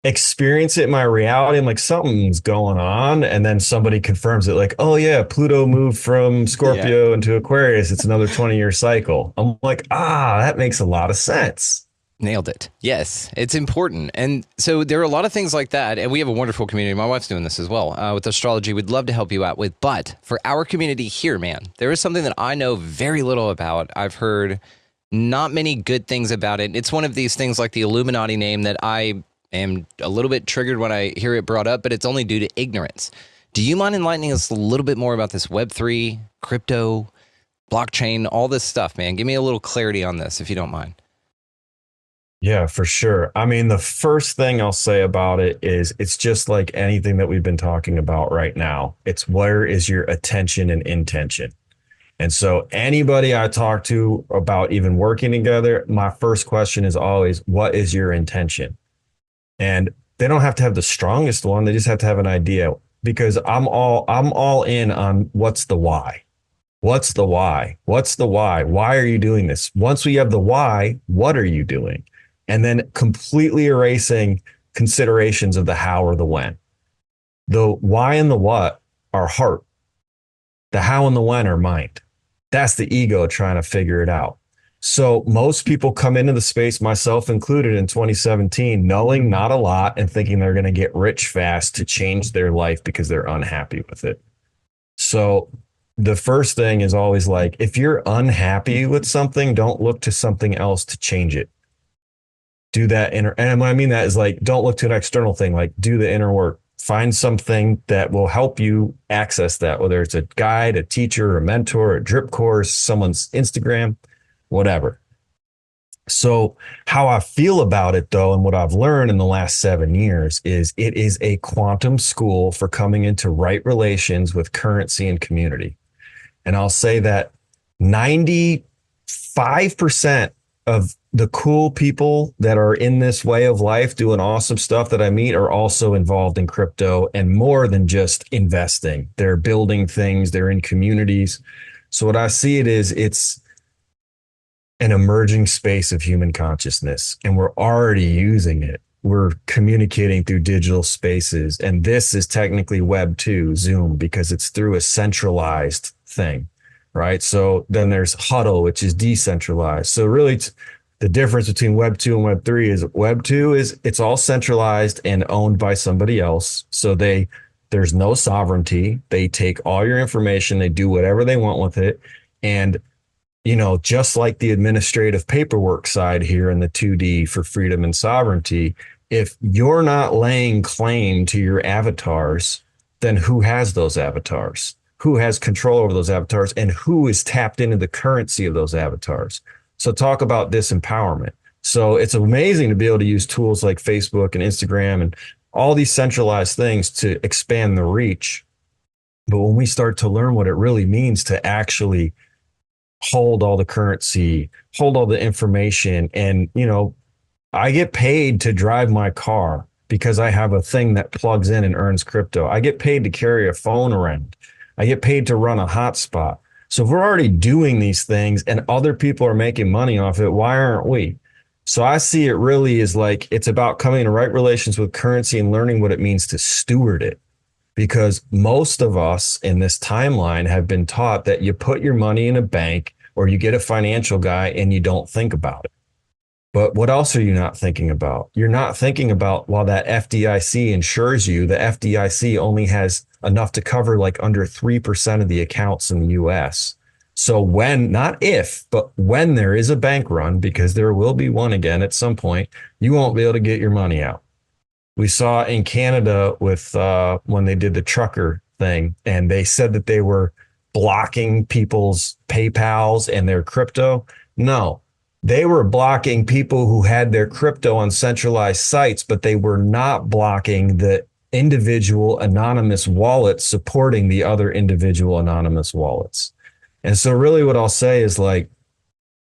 experience it in my reality. I'm like, something's going on. And then somebody confirms it like, oh yeah, Pluto moved from Scorpio into Aquarius. It's another 20-year cycle. I'm like, that makes a lot of sense. Nailed it. Yes, it's important. And so there are a lot of things like that. And we have a wonderful community. My wife's doing this as well with astrology. We'd love to help you out with. But for our community here, man, there is something that I know very little about. I've heard not many good things about it. It's one of these things like the Illuminati name that I am a little bit triggered when I hear it brought up, but it's only due to ignorance. Do you mind enlightening us a little bit more about this Web3, crypto, blockchain, all this stuff, man? Give me a little clarity on this, if you don't mind. Yeah, for sure. I mean, the first thing I'll say about it is it's just like anything that we've been talking about right now. It's where is your attention and intention? And so anybody I talk to about even working together, my first question is always, what is your intention? And they don't have to have the strongest one. They just have to have an idea, because I'm all in on what's the why. What's the why? What's the why? Why are you doing this? Once we have the why, what are you doing? And then completely erasing considerations of the how or the when. The why and the what are heart. The how and the when are mind. That's the ego trying to figure it out. So most people come into the space, myself included, in 2017, knowing not a lot and thinking they're going to get rich fast to change their life because they're unhappy with it. So the first thing is always like, if you're unhappy with something, don't look to something else to change it. Do that inner, and what I mean that is like, don't look to an external thing, like do the inner work. Find something that will help you access that, whether it's a guide, a teacher, a mentor, a drip course, someone's Instagram, whatever. So how I feel about it though, and what I've learned in the last 7 years is it is a quantum school for coming into right relations with currency and community. And I'll say that 95% of the cool people that are in this way of life doing awesome stuff that I meet are also involved in crypto, and more than just investing. They're building things, they're in communities. So what I see it is, it's an emerging space of human consciousness, and we're already using it. We're communicating through digital spaces, and this is technically Web 2, Zoom, because it's through a centralized thing, right? So then there's Huddle, which is decentralized. So really the difference between Web 2 and Web 3 is Web 2 is it's all centralized and owned by somebody else. So there's no sovereignty. They take all your information, they do whatever they want with it. And just like the administrative paperwork side here in the 2D for freedom and sovereignty, if you're not laying claim to your avatars, then who has those avatars? Who has control over those avatars, and who is tapped into the currency of those avatars? So talk about disempowerment. So it's amazing to be able to use tools like Facebook and Instagram and all these centralized things to expand the reach. But when we start to learn what it really means to actually hold all the currency, hold all the information, and, I get paid to drive my car because I have a thing that plugs in and earns crypto. I get paid to carry a phone around. I get paid to run a hotspot. So if we're already doing these things and other people are making money off it, why aren't we? So I see it really as like, it's about coming into right relations with currency and learning what it means to steward it. Because most of us in this timeline have been taught that you put your money in a bank or you get a financial guy and you don't think about it. But what else are you not thinking about? You're not thinking about, while that FDIC insures you, the FDIC only has enough to cover like under 3% of the accounts in the US. So when, not if, but when there is a bank run, because there will be one again at some point, you won't be able to get your money out. We saw in Canada with when they did the trucker thing, and they said that they were blocking people's PayPals and their crypto. No, they were blocking people who had their crypto on centralized sites, but they were not blocking the individual anonymous wallets supporting the other individual anonymous wallets. And so really what I'll say is like,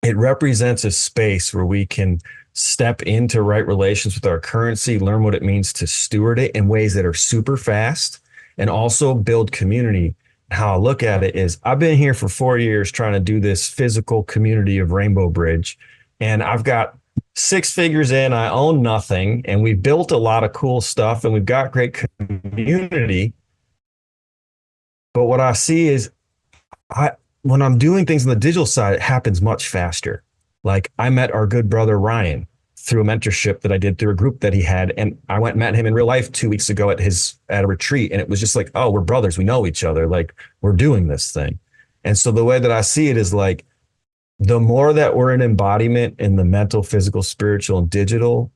it represents a space where we can step into right relations with our currency, learn what it means to steward it in ways that are super fast, and also build community. How I look at it is, I've been here for 4 years trying to do this physical community of Rainbow Bridge, and I've got 6 figures in, I own nothing, and we built a lot of cool stuff, and we've got great community. But what I see is when I'm doing things on the digital side, it happens much faster. Like I met our good brother Ryan through a mentorship that I did through a group that he had. And I went and met him in real life 2 weeks ago at a retreat. And it was just like, oh, we're brothers. We know each other. Like we're doing this thing. And so the way that I see it is like, the more that we're in embodiment in the mental, physical, spiritual, and digital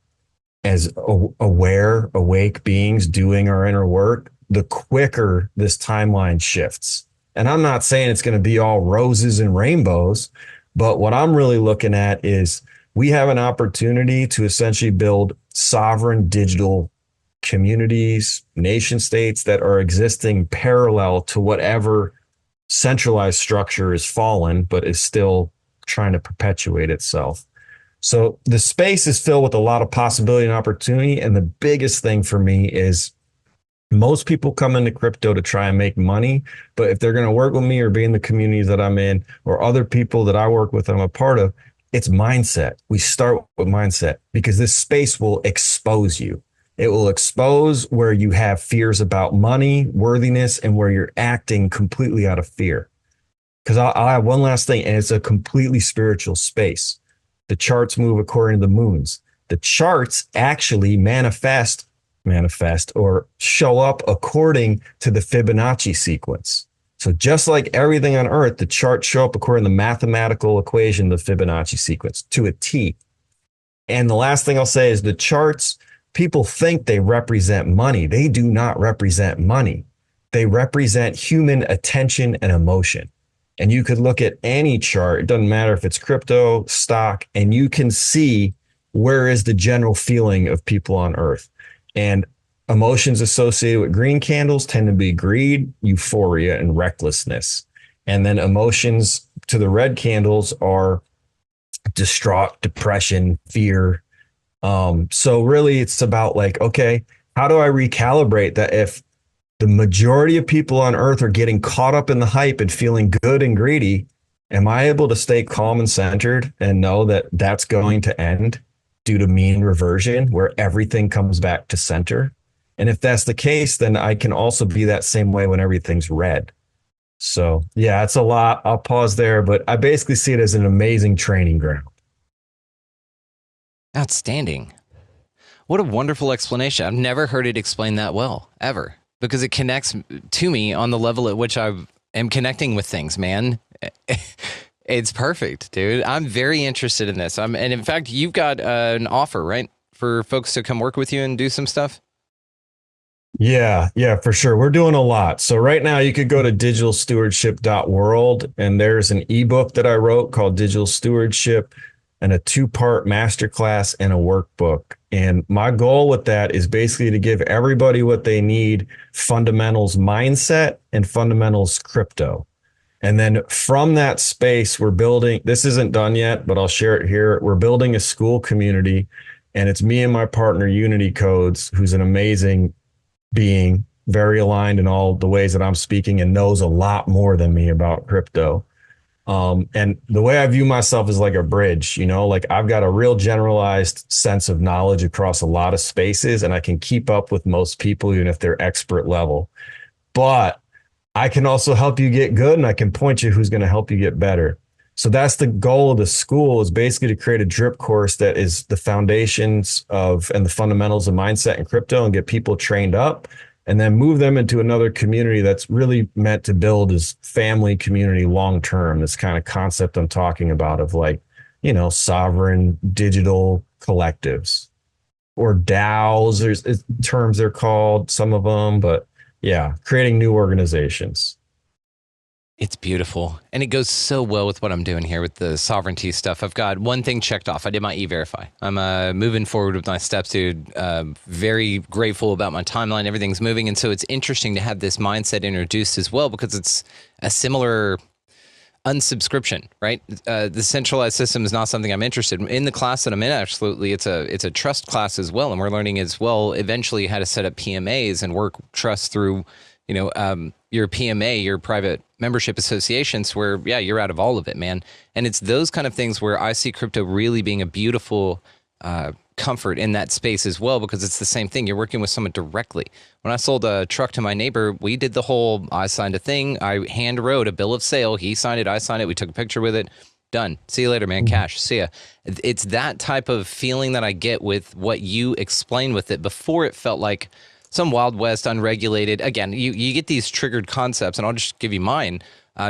as aware, awake beings doing our inner work, the quicker this timeline shifts. And I'm not saying it's going to be all roses and rainbows, but what I'm really looking at is we have an opportunity to essentially build sovereign digital communities, nation states that are existing parallel to whatever centralized structure is fallen, but is still trying to perpetuate itself. So the space is filled with a lot of possibility and opportunity. And the biggest thing for me is most people come into crypto to try and make money, but if they're going to work with me or be in the communities that I'm in or other people that I work with, I'm a part of, it's mindset. We start with mindset because this space will expose you. It will expose where you have fears about money, worthiness, and where you're acting completely out of fear. Because I'll have one last thing, and it's a completely spiritual space. The charts move according to the moons. The charts actually manifest or show up according to the Fibonacci sequence. So just like everything on earth, the charts show up according to the mathematical equation, the Fibonacci sequence to a T. And the last thing I'll say is the charts, people think they represent money. They do not represent money. They represent human attention and emotion. And you could look at any chart, it doesn't matter if it's crypto, stock, and you can see where is the general feeling of people on earth. And emotions associated with green candles tend to be greed, euphoria, and recklessness. And then emotions to the red candles are distraught, depression, fear. So really it's about like, okay, how do I recalibrate that if the majority of people on earth are getting caught up in the hype and feeling good and greedy? Am I able to stay calm and centered and know that that's going to end due to mean reversion where everything comes back to center? And if that's the case, then I can also be that same way when everything's red. So yeah, it's a lot. I'll pause there, but I basically see it as an amazing training ground. Outstanding. What a wonderful explanation. I've never heard it explained that well, ever. Because it connects to me on the level at which I am connecting with things, man. It's perfect, dude. I'm very interested in this. And in fact, you've got an offer, right, for folks to come work with you and do some stuff? Yeah, for sure. We're doing a lot. So right now you could go to digitalstewardship.world and there's an ebook that I wrote called Digital Stewardship and a 2-part masterclass and a workbook. And my goal with that is basically to give everybody what they need: fundamentals mindset and fundamentals crypto. And then from that space, we're building, this isn't done yet, but I'll share it here. We're building a school community, and it's me and my partner Unity Codes, who's an amazing being, very aligned in all the ways that I'm speaking and knows a lot more than me about crypto. And the way I view myself is like a bridge, like I've got a real generalized sense of knowledge across a lot of spaces, and I can keep up with most people, even if they're expert level. But I can also help you get good, and I can point you who's going to help you get better. So that's the goal of the school, is basically to create a drip course that is the foundations of and the fundamentals of mindset and crypto, and get people trained up, and then move them into another community that's really meant to build as family community long term. This kind of concept I'm talking about of like, sovereign digital collectives, or DAOs. There's terms they're called, some of them, but yeah, creating new organizations. It's beautiful. And it goes so well with what I'm doing here with the sovereignty stuff. I've got one thing checked off. I did my e-verify. I'm moving forward with my steps, dude. Very grateful about my timeline. Everything's moving. And so it's interesting to have this mindset introduced as well, because it's a similar unsubscription, right? The centralized system is not something I'm interested in. In the class that I'm in, absolutely, it's a trust class as well. And we're learning as well eventually how to set up PMAs and work trust through, your PMA, your private membership associations, where, yeah, you're out of all of it, man. And it's those kind of things where I see crypto really being a beautiful comfort in that space as well, because it's the same thing. You're working with someone directly. When I sold a truck to my neighbor, we did the whole, I signed a thing, I hand wrote a bill of sale, he signed it, I signed it, we took a picture with it, done. See you later, man, cash, see ya. It's that type of feeling that I get with what you explain with it. Before, it felt like some Wild West, unregulated. Again, you get these triggered concepts, and I'll just give you mine,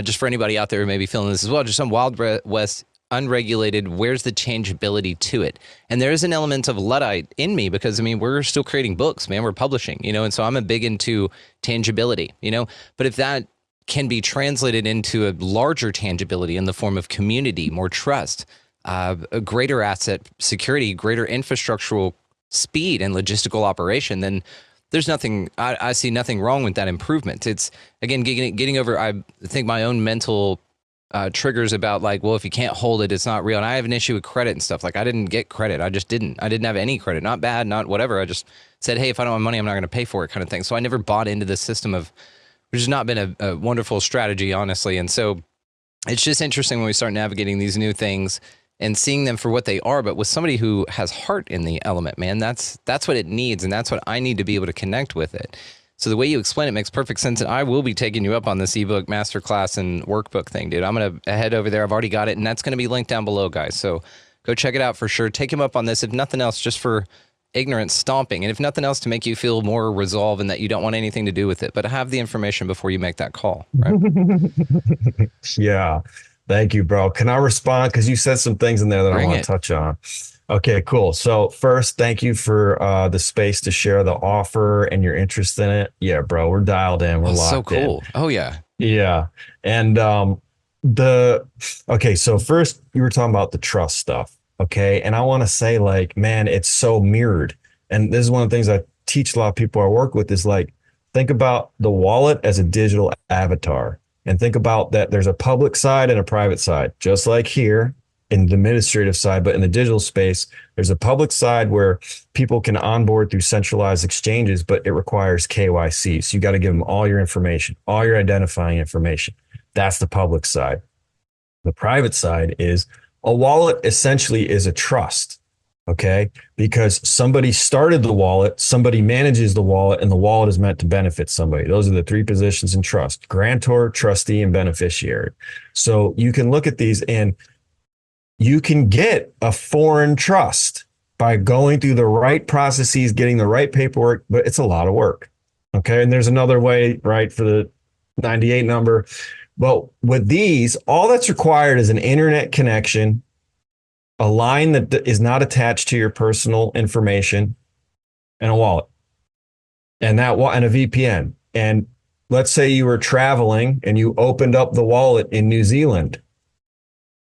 just for anybody out there who may be feeling this as well, just some Wild West, unregulated. Where's the changeability to it? And there is an element of Luddite in me, because I mean, we're still creating books, man, we're publishing, and so I'm a big into tangibility, but if that can be translated into a larger tangibility in the form of community, more trust, a greater asset security, greater infrastructural speed and logistical operation, then there's nothing, I see nothing wrong with that improvement. It's, again, getting over, I think, my own mental triggers about, like, well, if you can't hold it, it's not real. And I have an issue with credit and stuff. Like, I didn't get credit. I didn't have any credit. Not bad, not whatever. I just said, hey, if I don't have money, I'm not going to pay for it, kind of thing. So I never bought into the system of, which has not been a wonderful strategy, honestly. And so it's just interesting when we start navigating these new things and seeing them for what they are, but with somebody who has heart in the element, man, that's what it needs. And that's what I need to be able to connect with it. So the way you explain it makes perfect sense. And I will be taking you up on this ebook masterclass and workbook thing, dude. I'm going to head over there. I've already got it. And that's going to be linked down below, guys. So go check it out for sure. Take him up on this. If nothing else, just for ignorance stomping. And if nothing else, to make you feel more resolved and that you don't want anything to do with it, but have the information before you make that call, right? Yeah. Thank you, bro. Can I respond? Because you said some things in there that I want to touch on. Okay, cool. So first, thank you for the space to share the offer and your interest in it. Yeah, bro, we're dialed in. We're locked in. So cool. Oh, yeah. Yeah. And okay, so first you were talking about the trust stuff. Okay. And I want to say, like, man, it's so mirrored. And this is one of the things I teach a lot of people I work with is, like, think about the wallet as a digital avatar. And think about that there's a public side and a private side, just like here in the administrative side, but in the digital space, there's a public side where people can onboard through centralized exchanges, but it requires KYC. So you got to give them all your information, all your identifying information. That's the public side. The private side is a wallet essentially is a trust. Okay. Because somebody started the wallet, somebody manages the wallet, and the wallet is meant to benefit somebody. Those are the three positions in trust: grantor, trustee, and beneficiary. So you can look at these, and you can get a foreign trust by going through the right processes, getting the right paperwork, but it's a lot of work. Okay. And there's another way, right, for the 98 number. But with these, all that's required is an internet connection, a line that is not attached to your personal information, and a wallet, and a VPN. And let's say you were traveling and you opened up the wallet in New Zealand.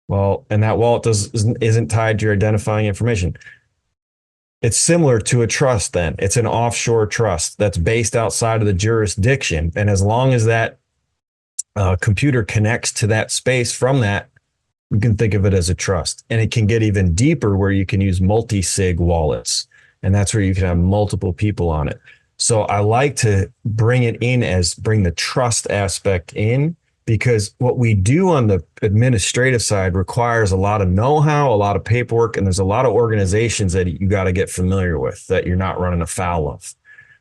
Well, and that wallet isn't tied to your identifying information. It's similar to a trust then. It's an offshore trust that's based outside of the jurisdiction. And as long as that computer connects to that space from that, you can think of it as a trust. And it can get even deeper where you can use multi-sig wallets. And that's where you can have multiple people on it. So I like to bring the trust aspect in, because what we do on the administrative side requires a lot of know-how, a lot of paperwork, and there's a lot of organizations that you got to get familiar with that you're not running afoul of.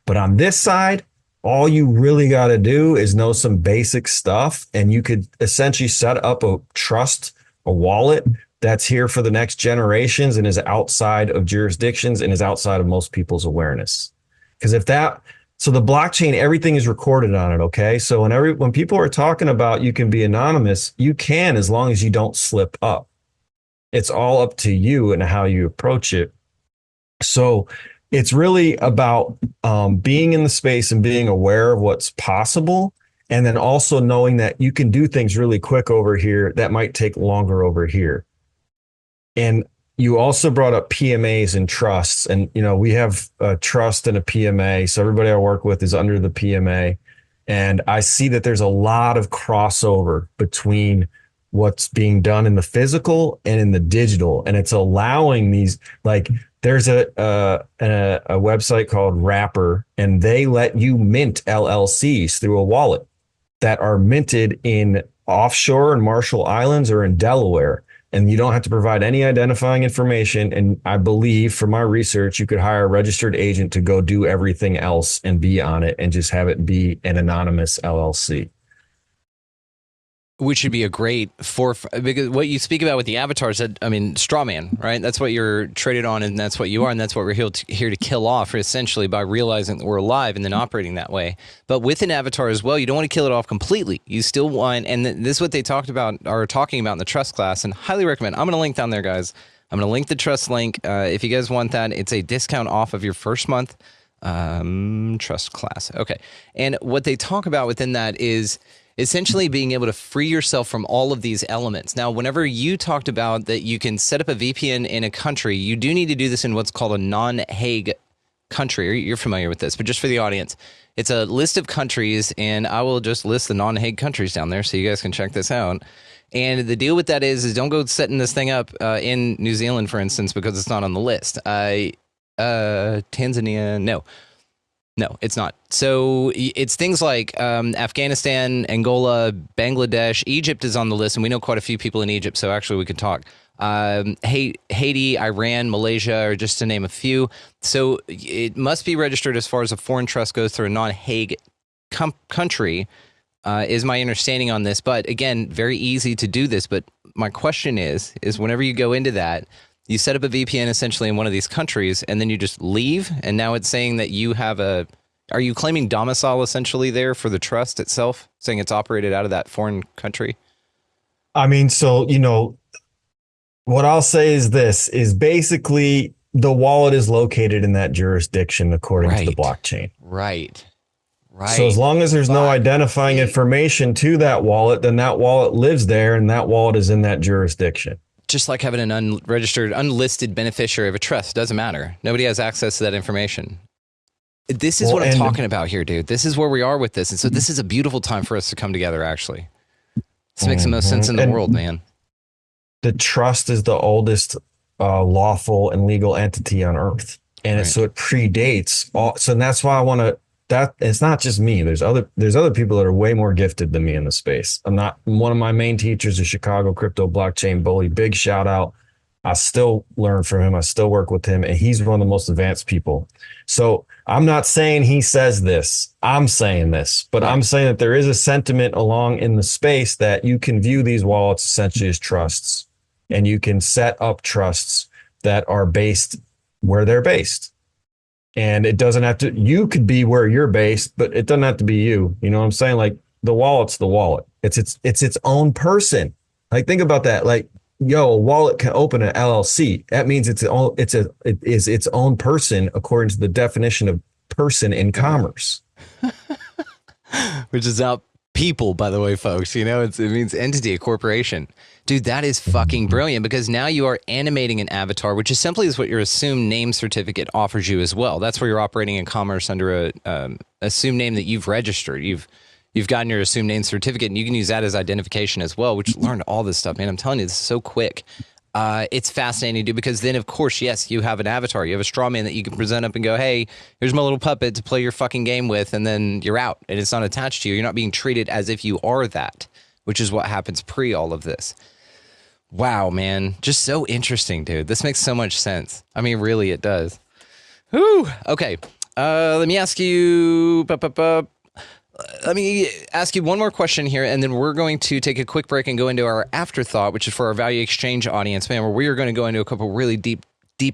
But on this side, all you really got to do is know some basic stuff, and you could essentially set up a trust, a wallet that's here for the next generations and is outside of jurisdictions and is outside of most people's awareness. Because so the blockchain, everything is recorded on it. Okay. So when people are talking about you can be anonymous, you can, as long as you don't slip up. It's all up to you and how you approach it. So it's really about being in the space and being aware of what's possible. And then also knowing that you can do things really quick over here that might take longer over here. And you also brought up PMAs and trusts. And, we have a trust and a PMA. So everybody I work with is under the PMA. And I see that there's a lot of crossover between what's being done in the physical and in the digital. And it's allowing these, like, there's a website called Wrapper, and they let you mint LLCs through a wallet that are minted in offshore and Marshall Islands or in Delaware. and you don't have to provide any identifying information. And I believe from my research, you could hire a registered agent to go do everything else and be on it and just have it be an anonymous LLC. Which should be a great because what you speak about with the avatars, I mean, straw man, right? That's what you're traded on, and that's what you are, and that's what we're here to kill off, essentially, by realizing that we're alive and then operating that way. But with an avatar as well, you don't want to kill it off completely. You still want, and this is what they talking about in the trust class, and highly recommend. I'm going to link down there, guys. I'm going to link the trust link. If you guys want that, it's a discount off of your first month trust class. Okay. And what they talk about within that is essentially being able to free yourself from all of these elements. Now, whenever you talked about that you can set up a VPN in a country, you do need to do this in what's called a non-Hague country. You're familiar with this, but just for the audience, it's a list of countries, and I will just list the non-Hague countries down there so you guys can check this out. And the deal with that is don't go setting this thing up in New Zealand, for instance, because it's not on the list. Tanzania, no. No, it's not. So it's things like Afghanistan, Angola, Bangladesh. Egypt is on the list, and we know quite a few people in Egypt, so actually we could talk. Haiti, Iran, Malaysia, or just to name a few. So it must be registered as far as a foreign trust goes through a non-Hague country, is my understanding on this. But again, very easy to do this. But my question is whenever you go into that, you set up a VPN essentially in one of these countries, and then you just leave. And now it's saying that you have are you claiming domicile essentially there for the trust itself, saying it's operated out of that foreign country? I mean, so, what I'll say is this is basically the wallet is located in that jurisdiction according to the blockchain. Right. So as long as there's no identifying information to that wallet, then that wallet lives there and that wallet is in that jurisdiction. Just like having an unregistered, unlisted beneficiary of a trust. Doesn't matter. Nobody has access to that information. This is what I'm talking about here, dude. This is where we are with this. And so this is a beautiful time for us to come together, actually. This makes the most sense in the world, man. The trust is the oldest lawful and legal entity on earth. And so it predates all. So that's why I want to, that it's not just me. There's other people that are way more gifted than me in the space. I'm not one of my main teachers, is Chicago crypto blockchain bully. Big shout out. I still learn from him. I still work with him, and he's one of the most advanced people. So I'm not saying he says this. I'm saying this, but I'm saying that there is a sentiment along in the space that you can view these wallets essentially as trusts, and you can set up trusts that are based where they're based. And it doesn't have to, you could be where you're based, but it doesn't have to be you. You know what I'm saying? Like the wallet's the wallet. It's its own person. Like think about that. Like, a wallet can open an LLC. That means it is its own person according to the definition of person in commerce. Which is out people, by the way, folks. It means entity, a corporation. Dude, that is fucking brilliant, because now you are animating an avatar, which is simply what your assumed name certificate offers you as well. That's where you're operating in commerce under a assumed name that you've registered. You've gotten your assumed name certificate, and you can use that as identification as well, which learned all this stuff, man. I'm telling you, this is so quick. It's fascinating to do, because then, of course, yes, you have an avatar. You have a straw man that you can present up and go, hey, here's my little puppet to play your fucking game with, and then you're out, and it's not attached to you. You're not being treated as if you are that, which is what happens pre all of this. Wow, man. Just so interesting, dude. This makes so much sense. I mean, really, it does. Whew. Okay. Let me ask you... Let me ask you one more question here, and then we're going to take a quick break and go into our afterthought, which is for our value exchange audience, man, where we are going to go into a couple really deep,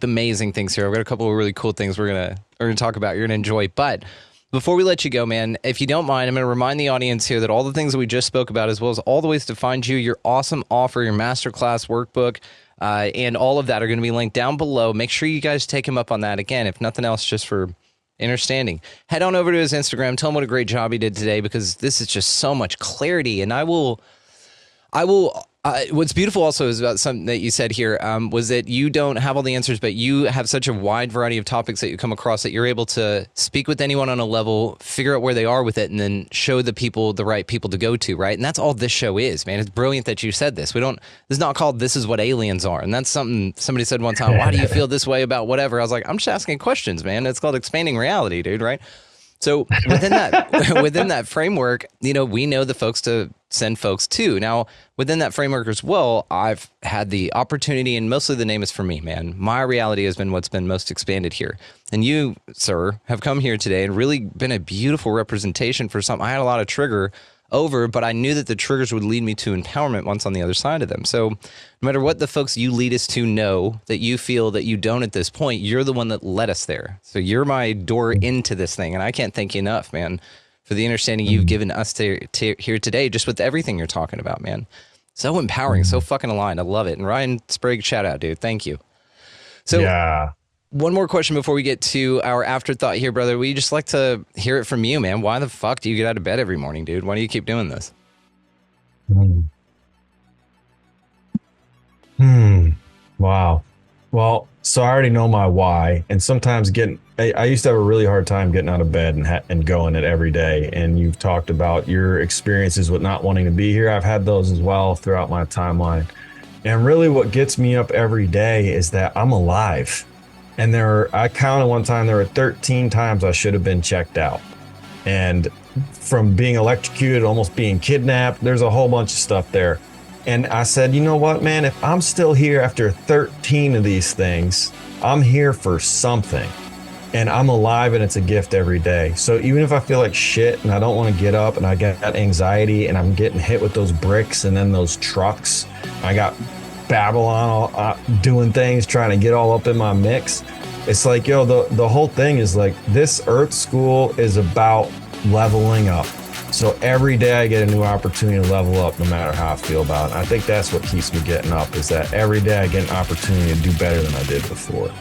amazing things here. I've got a couple of really cool things we're gonna talk about. You're gonna enjoy. But before we let you go, man, if you don't mind, I'm gonna remind the audience here that all the things that we just spoke about, as well as all the ways to find you, your awesome offer, your masterclass workbook, and all of that are going to be linked down below. Make sure you guys take him up on that. Again, if nothing else, just for understanding. Head on over to his Instagram. Tell him what a great job he did today, because this is just so much clarity. And I will. What's beautiful also is about something that you said here was that you don't have all the answers, but you have such a wide variety of topics that you come across that you're able to speak with anyone on a level, figure out where they are with it, and then show the right people to go to, right? And that's all this show is, man. It's brilliant that you said this. This is not called This Is What Aliens Are. And that's something somebody said one time, why do you feel this way about whatever? I was like, I'm just asking questions, man. It's called expanding reality, dude, right? So within that within that framework, we know the folks to send folks to. Now, within that framework as well, I've had the opportunity, and mostly the name is for me, man. My reality has been what's been most expanded here. And you, sir, have come here today and really been a beautiful representation for something I had a lot of trigger over, but I knew that the triggers would lead me to empowerment once on the other side of them. So no matter what the folks you lead us to know that you feel that you don't at this point, you're the one that led us there. So you're my door into this thing. And I can't thank you enough, man, for the understanding you've given us to here today, just with everything you're talking about, man. So empowering, so fucking aligned. I love it. And Ryan Sprague, shout out, dude. Thank you. So yeah. One more question before we get to our afterthought here, brother. We just like to hear it from you, man. Why the fuck do you get out of bed every morning, dude? Why do you keep doing this? Wow. Well, so I already know my why. And sometimes I used to have a really hard time getting out of bed and going it every day. And you've talked about your experiences with not wanting to be here. I've had those as well throughout my timeline. And really what gets me up every day is that I'm alive. And I counted one time, there were 13 times I should have been checked out. And from being electrocuted, almost being kidnapped, there's a whole bunch of stuff there. And I said, you know what, man, if I'm still here after 13 of these things, I'm here for something. And I'm alive, and it's a gift every day. So even if I feel like shit and I don't want to get up and I got anxiety and I'm getting hit with those bricks and then those trucks, I got Babylon doing things, trying to get all up in my mix. It's like, yo, the whole thing is like, this Earth School is about leveling up. So every day I get a new opportunity to level up, no matter how I feel about it. I think that's what keeps me getting up, is that every day I get an opportunity to do better than I did before.